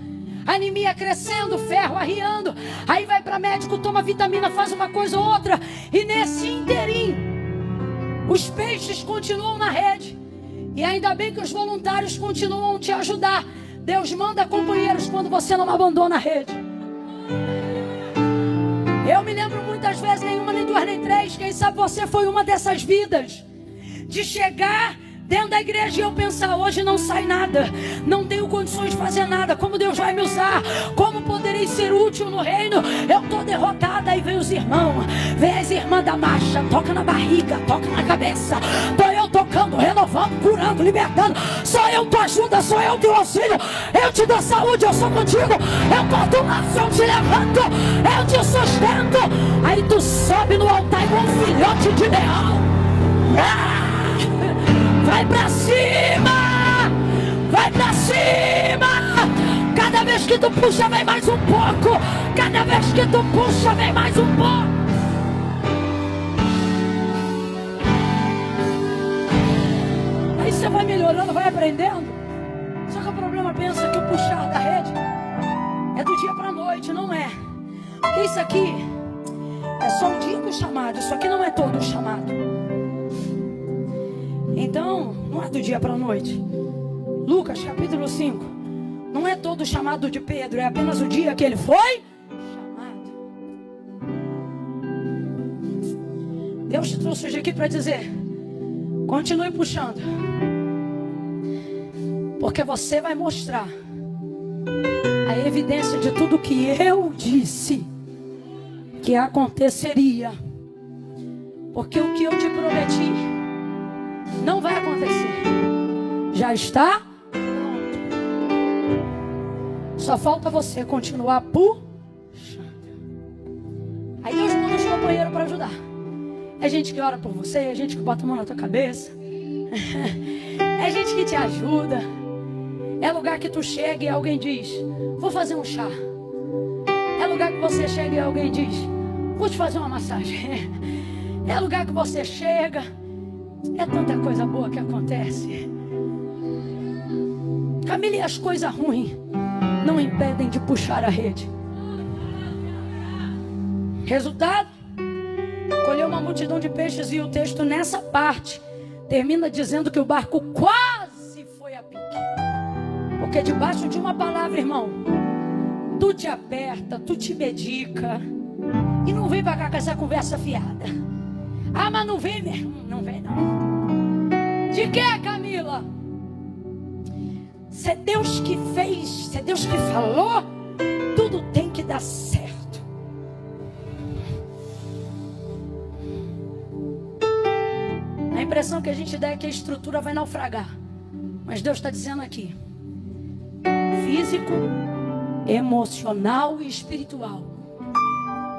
anemia crescendo, ferro arriando. Aí vai para médico, toma vitamina, faz uma coisa ou outra. E nesse inteirinho, os peixes continuam na rede. E ainda bem que os voluntários continuam a te ajudar. Deus manda companheiros quando você não abandona a rede. Eu me lembro muitas vezes, nenhuma, nem duas, nem três. Quem sabe você foi uma dessas vidas, de chegar dentro da igreja e eu pensar: hoje não sai nada, não tenho condições de fazer nada, como Deus vai me usar, como poderei ser útil no reino, eu estou derrotada. Aí vem os irmãos, vem as irmãs da marcha, toca na barriga, toca na cabeça, estou eu tocando, renovando, curando, libertando, sou eu tua ajuda, sou eu teu auxílio, eu te dou saúde, eu sou contigo, eu corto o laço, eu te levanto, eu te sustento. Aí tu sobe no altar igual um filhote de leão. Vai pra cima! Vai pra cima! Cada vez que tu puxa, vem mais um pouco. Cada vez que tu puxa, vem mais um pouco. Aí você vai melhorando, vai aprendendo. Só que o problema, pensa que o puxar da rede é do dia pra noite, não é? Porque isso aqui é só o dia do chamado. Isso aqui não é todo o chamado. Então, não é do dia para a noite. Lucas capítulo 5. Não é todo do chamado de Pedro, é apenas o dia que ele foi chamado. Deus te trouxe hoje aqui para dizer: continue puxando, porque você vai mostrar a evidência de tudo que eu disse que aconteceria. Porque o que eu te prometi não vai acontecer. Já está pronto. Só falta você continuar puxando. Aí Deus manda os companheiros para ajudar. É gente que ora por você, é gente que bota a mão na tua cabeça, é gente que te ajuda. É lugar que tu chega e alguém diz: vou fazer um chá. É lugar que você chega e alguém diz: vou te fazer uma massagem. É lugar que você chega. É tanta coisa boa que acontece. Camila, e as coisas ruins não impedem de puxar a rede. Resultado: colheu uma multidão de peixes. E o texto nessa parte termina dizendo que o barco quase foi a pique. Porque debaixo de uma palavra, irmão, tu te aperta, tu te medica. E não vem pra cá com essa conversa fiada. Ah, mas não vem mesmo. Não vem não. De que, Camila? Se é Deus que fez, se é Deus que falou, tudo tem que dar certo. A impressão que a gente dá é que a estrutura vai naufragar. Mas Deus está dizendo aqui: físico, emocional e espiritual,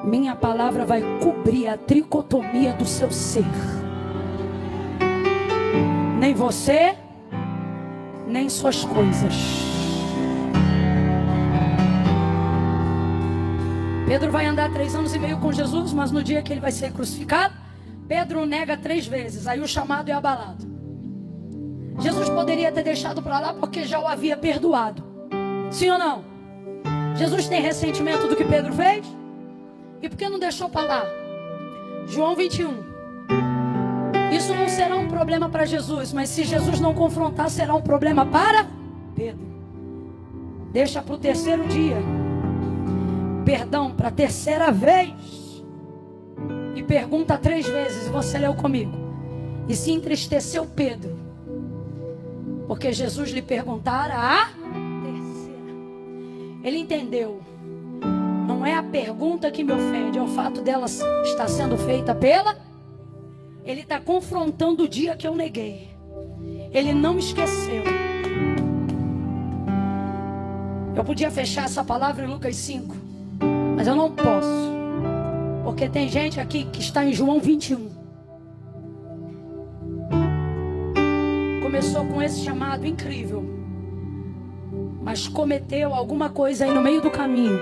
minha palavra vai cobrir a tricotomia do seu ser. Nem você, nem suas coisas. Pedro vai andar 3 anos e meio com Jesus, mas no dia que ele vai ser crucificado, Pedro nega 3 vezes. Aí o chamado é abalado. Jesus poderia ter deixado para lá porque já o havia perdoado. Sim ou não? Jesus tem ressentimento do que Pedro fez? E por que não deixou para lá? João 21. Isso não será um problema para Jesus, mas se Jesus não confrontar, será um problema para Pedro. Deixa para o 3º dia. Perdão, para a 3ª vez. E pergunta 3 vezes. Você leu comigo. E se entristeceu Pedro, porque Jesus lhe perguntara a 3ª. Ele entendeu. Não é a pergunta que me ofende, é o fato dela estar sendo feita pela... Ele está confrontando o dia que eu neguei. Ele não esqueceu. Eu podia fechar essa palavra em Lucas 5, mas eu não posso, porque tem gente aqui que está em João 21. Começou com esse chamado incrível, mas cometeu alguma coisa aí no meio do caminho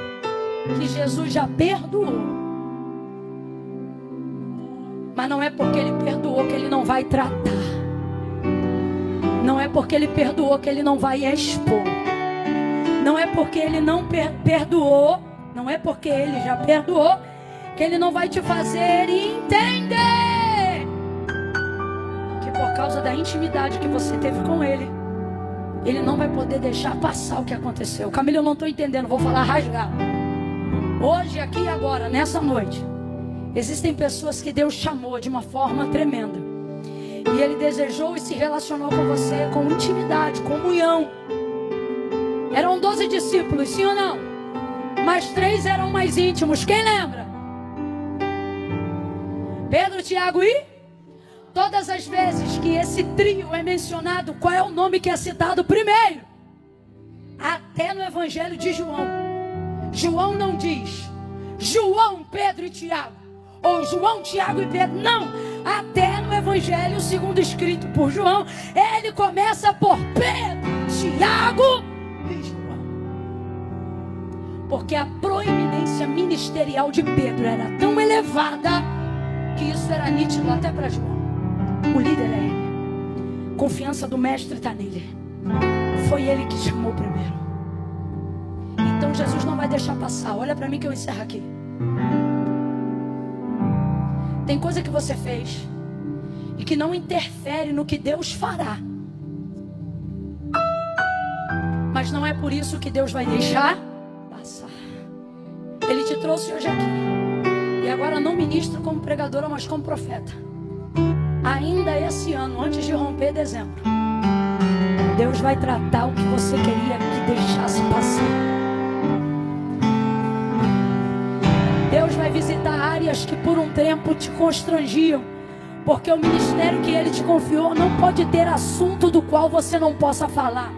que Jesus já perdoou. Mas não é porque ele perdoou que ele não vai tratar. Não é porque ele perdoou que ele não vai expor. Não é porque ele não perdoou, não é porque ele já perdoou que ele não vai te fazer entender que por causa da intimidade que você teve com ele, ele não vai poder deixar passar o que aconteceu. Camila, eu não estou entendendo, vou falar rasgado. Hoje, aqui e agora, nessa noite, existem pessoas que Deus chamou de uma forma tremenda. E Ele desejou e se relacionou com você com intimidade, comunhão. Eram 12 discípulos, sim ou não? Mas 3 eram mais íntimos. Quem lembra? Pedro, Tiago e... Todas as vezes que esse trio é mencionado, qual é o nome que é citado primeiro? Até no Evangelho de João. João não diz João, Pedro e Tiago, ou João, Tiago e Pedro. Não, até no Evangelho segundo escrito por João, ele começa por Pedro, Tiago e João. Porque a proeminência ministerial de Pedro era tão elevada que isso era nítido até para João. O líder é ele. Confiança do mestre está nele. Foi ele que chamou primeiro. Então Jesus não vai deixar passar. Olha para mim que eu encerro aqui. Tem coisa que você fez e que não interfere no que Deus fará. Mas não é por isso que Deus vai deixar passar. Ele te trouxe hoje aqui. E agora não ministro como pregadora, mas como profeta. Ainda esse ano, antes de romper dezembro, Deus vai tratar o que você queria que deixasse passar. Deus vai visitar áreas que por um tempo te constrangiam. Porque o ministério que Ele te confiou não pode ter assunto do qual você não possa falar.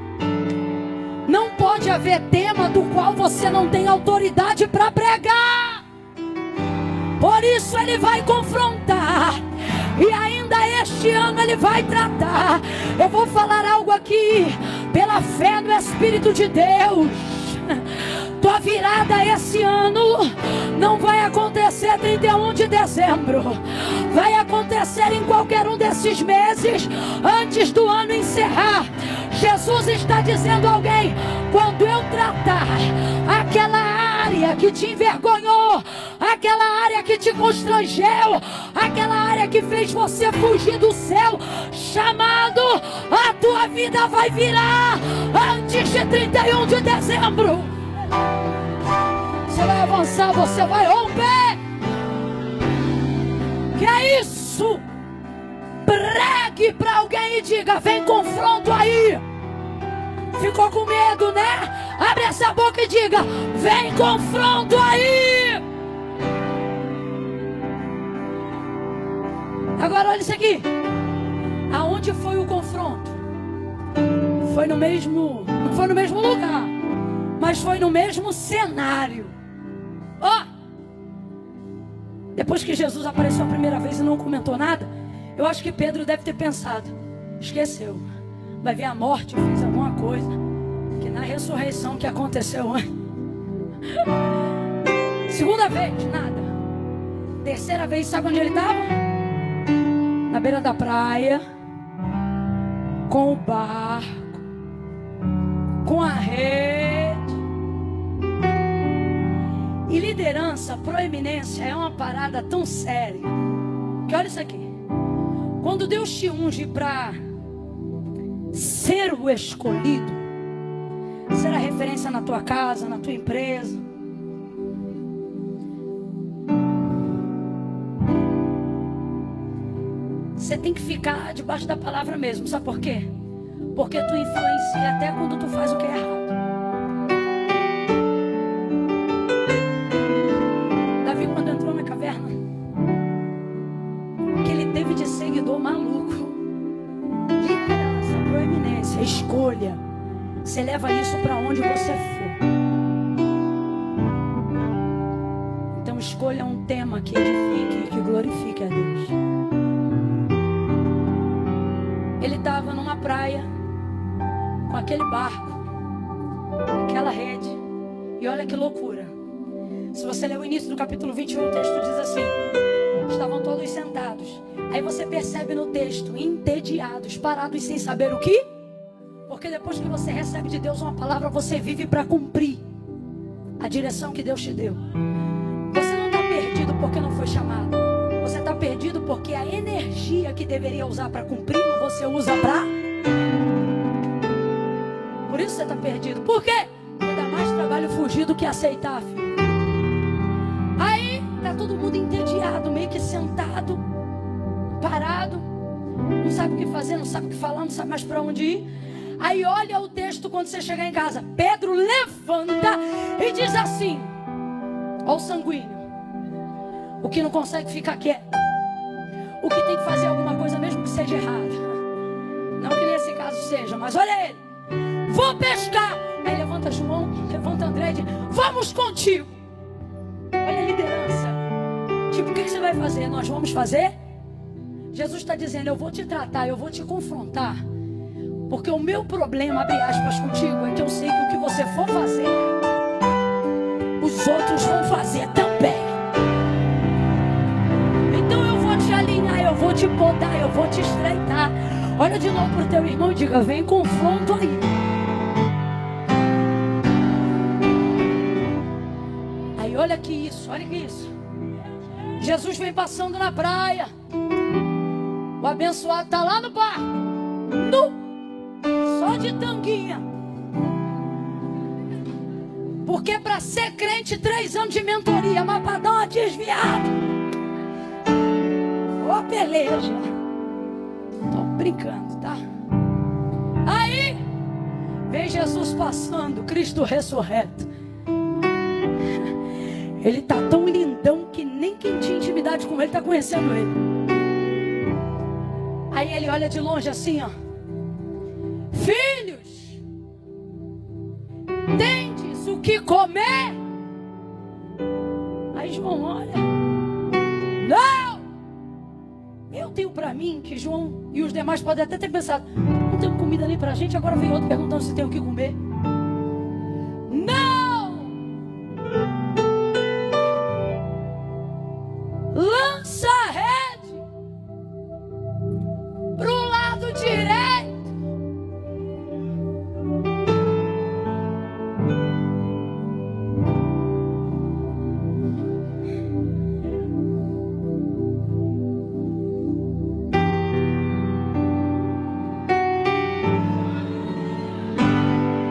Não pode haver tema do qual você não tem autoridade para pregar. Por isso Ele vai confrontar. E ainda este ano Ele vai tratar. Eu vou falar algo aqui pela fé no Espírito de Deus. Tua virada esse ano não vai acontecer 31 de dezembro. Vai acontecer em qualquer um desses meses antes do ano encerrar. Jesus está dizendo a alguém: quando eu tratar aquela área que te envergonhou, aquela área que te constrangeu, aquela área que fez você fugir do céu chamado, a tua vida vai virar antes de 31 de dezembro. Você vai avançar, você vai romper. Que é isso? Pregue para alguém e diga: vem confronto aí. Ficou com medo, né? Abre essa boca e diga: vem confronto aí. Agora olha isso aqui. Aonde foi o confronto? Foi no mesmo, não foi no mesmo lugar, mas foi no mesmo cenário. Ó, depois que Jesus apareceu a primeira vez e não comentou nada, eu acho que Pedro deve ter pensado: esqueceu, vai ver a morte, fez alguma coisa, que na ressurreição que aconteceu antes. Segunda vez, nada. Terceira vez, sabe onde ele estava? Na beira da praia, com o barco, com a rede. E liderança, proeminência é uma parada tão séria que olha isso aqui. Quando Deus te unge para ser o escolhido, ser a referência na tua casa, na tua empresa, você tem que ficar debaixo da palavra mesmo. Sabe por quê? Porque tu influencia até quando tu faz o que é errado. Davi, quando entrou na caverna, o que ele teve de seguidor maluco, liderança, proeminência, escolha, você leva isso para onde você for. Então escolha um tema que edifique e que glorifique a Deus. Ele estava numa praia, com aquele barco, aquela rede, e olha que loucura. Se você ler o início do capítulo 21, o texto diz assim: estavam todos sentados. Aí você percebe no texto: entediados, parados sem saber o que. Porque depois que você recebe de Deus uma palavra, você vive para cumprir a direção que Deus te deu. Você não está perdido porque não foi chamado. Você está perdido porque a energia que deveria usar para cumprir, você usa para... Por isso você está perdido. Por quê? Porque dá mais trabalho fugir do que aceitar, filho. Aí está todo mundo entediado, meio que sentado, parado, não sabe o que fazer, não sabe o que falar, não sabe mais para onde ir. Aí olha o texto quando você chegar em casa. Pedro levanta e diz assim: ó o sanguíneo, o que não consegue ficar quieto, o que tem que fazer alguma coisa mesmo que seja errada. Não que nesse caso seja, mas olha ele: vou pescar. Aí levanta João, levanta André e diz: vamos contigo. Olha a liderança. Tipo, o que você vai fazer? Nós vamos fazer? Jesus está dizendo: eu vou te tratar, eu vou te confrontar. Porque o meu problema, abre aspas, contigo, é que eu sei que o que você for fazer, os outros vão fazer também. Então eu vou te alinhar, eu vou te podar, eu vou te estreitar. Olha de novo para o teu irmão e diga: vem confronto aí. Aí olha que isso, olha que isso. Jesus vem passando na praia. O abençoado está lá no barco, nu, só de tanguinha. Porque para ser crente, 3 anos de mentoria, mas para dar uma desviada. Ô, peleja. Tô brincando, tá? Aí, vem Jesus passando, Cristo ressurreto. Ele tá tão lindão que nem quem tinha intimidade com ele tá conhecendo ele. Aí ele olha de longe assim, ó. Filhos, tendes o que comer? Aí João olha. Não! Eu tenho para mim que João e os demais podem até ter pensado, não tem comida nem pra gente, agora vem outro perguntando se tem o que comer. Não! Lança a rede pro lado direito.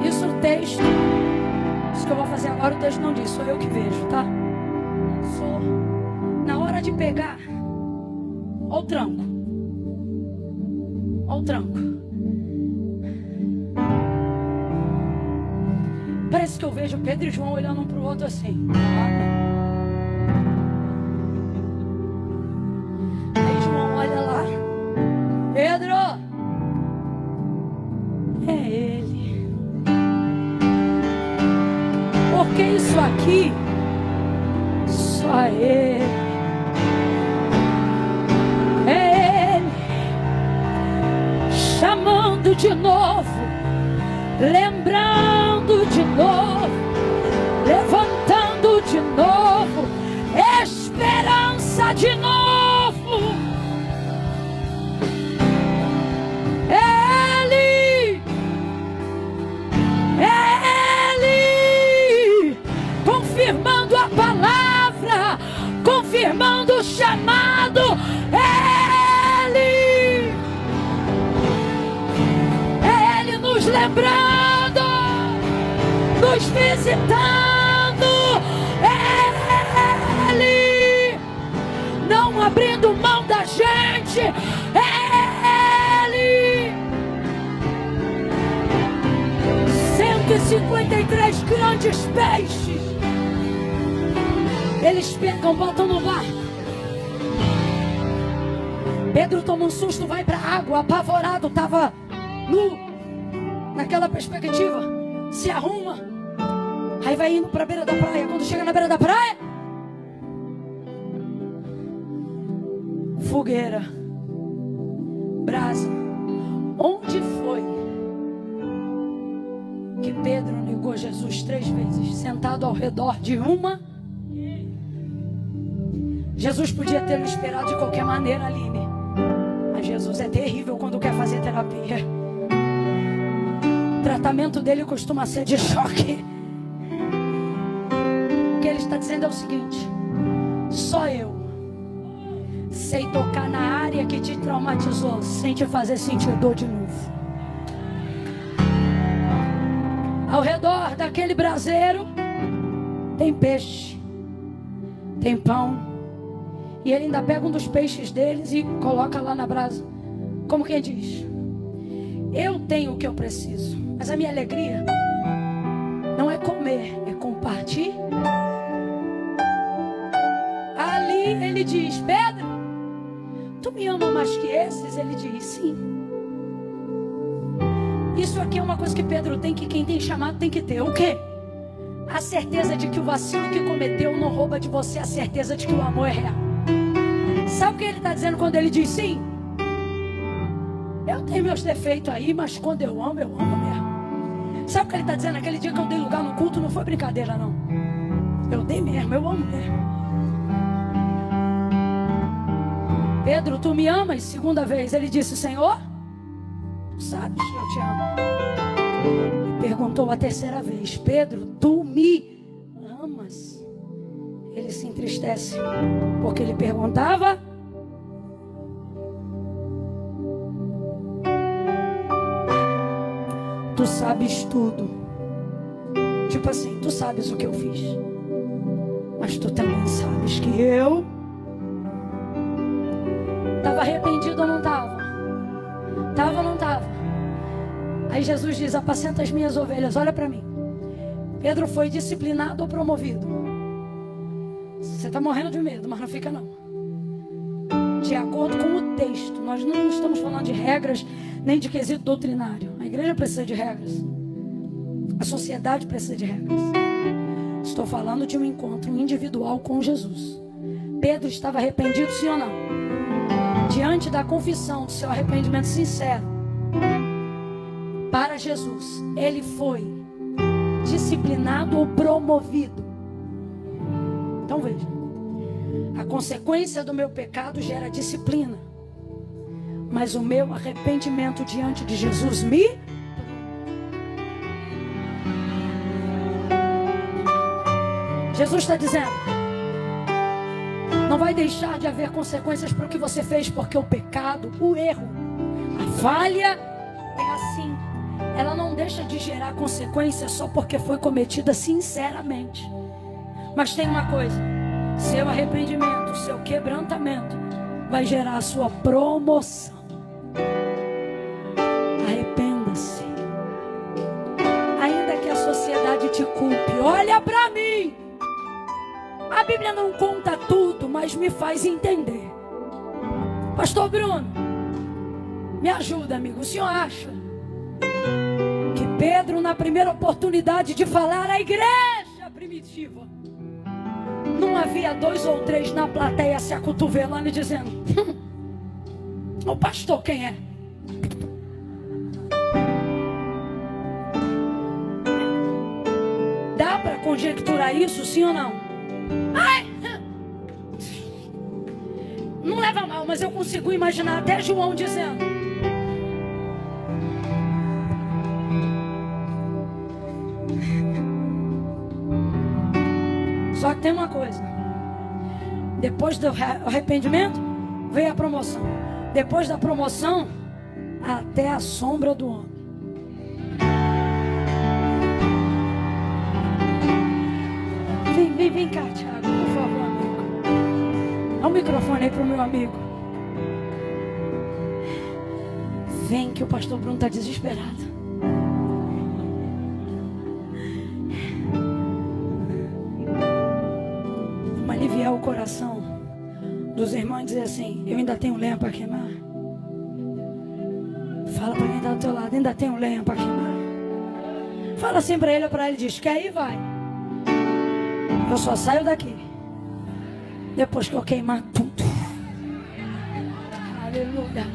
Isso o texto, isso que eu vou fazer agora, o texto não diz, sou eu que vejo, tá? Na hora de pegar, ó o tranco. Ó o tranco. Parece que eu vejo Pedro e João olhando um para o outro assim. Aí João olha lá. Pedro! É ele. Porque isso aqui só ele. Chamando de novo, lembrando de novo, levantando de novo, esperança de novo. Ele, confirmando a palavra, confirmando o chamado. Nos lembrando, nos visitando, Ele não abrindo mão da gente, Ele 153 grandes peixes, eles pegam, botam no barco. Pedro toma um susto, vai para a água, apavorado, estava nu. Naquela perspectiva, se arruma, aí vai indo para a beira da praia. Quando chega na beira da praia, fogueira, brasa. Onde foi que Pedro negou Jesus 3 vezes? Sentado ao redor de uma. Jesus podia tê-lo esperado de qualquer maneira, Aline, mas Jesus é terrível quando quer fazer terapia. O tratamento dele costuma ser de choque. O que ele está dizendo é o seguinte: só eu sei tocar na área que te traumatizou sem te fazer sentir dor de novo. Ao redor daquele braseiro tem peixe, tem pão, e ele ainda pega um dos peixes deles e coloca lá na brasa, como quem diz: eu tenho o que eu preciso, mas a minha alegria não é comer, é compartilhar. Ali ele diz: Pedro, tu me ama mais que esses? Ele diz: sim. Isso aqui é uma coisa que Pedro tem, que quem tem chamado tem que ter. O quê? A certeza de que o vacilo que cometeu não rouba de você a certeza de que o amor é real. Sabe o que ele está dizendo quando ele diz sim? Eu tenho meus defeitos aí, mas quando eu amo mesmo. Sabe o que ele está dizendo? Aquele dia que eu dei lugar no culto não foi brincadeira, não. Eu dei mesmo, eu amo mesmo. Pedro, tu me amas? Segunda vez ele disse: Senhor, tu sabes que eu te amo. E perguntou a terceira vez: Pedro, tu me amas? Ele se entristece, porque ele perguntava. Tu sabes tudo, Tipo assim, tu sabes o que eu fiz, mas tu também sabes que eu estava arrependido ou não estava? Estava ou não estava? Aí Jesus diz: apacenta as minhas ovelhas. Olha para mim. Pedro foi disciplinado ou promovido? Você está morrendo de medo, mas não fica não. De acordo com o texto, nós não estamos falando de regras, nem de quesito doutrinário. A igreja precisa de regras. A sociedade precisa de regras. Estou falando de um encontro individual com Jesus. Pedro estava arrependido, sim ou não? Diante da confissão do seu arrependimento sincero para Jesus, ele foi disciplinado ou promovido? Então veja, a consequência do meu pecado gera disciplina, mas o meu arrependimento diante de Jesus me... Jesus está dizendo: não vai deixar de haver consequências para o que você fez, porque o pecado, o erro, a falha é assim. Ela não deixa de gerar consequências só porque foi cometida sinceramente. Mas tem uma coisa: seu arrependimento, seu quebrantamento vai gerar a sua promoção. Arrependa-se. Ainda que a sociedade te culpe, olha para mim. A Bíblia não conta tudo, mas me faz entender. Pastor Bruno, me ajuda, amigo. O senhor acha que Pedro, na primeira oportunidade de falar à igreja primitiva, não havia 2 ou 3 na plateia se acotovelando e dizendo: o pastor quem é? Dá para conjecturar isso, sim ou não? Ai, não leva mal, mas eu consigo imaginar até João dizendo: só que tem uma coisa: depois do arrependimento veio a promoção. Depois da promoção, até a sombra do homem. Vem cá, Thiago, por favor, amigo. Dá um microfone aí pro meu amigo. Vem que o pastor Bruno está desesperado. Vamos aliviar o coração dos irmãos e dizer assim: eu ainda tenho lenha para queimar. Fala para quem está do teu lado: ainda tenho lenha para queimar. Fala assim para ele ou para ele, diz: quer ir, vai. Eu só saio daqui depois que eu queimar tudo. Aleluia.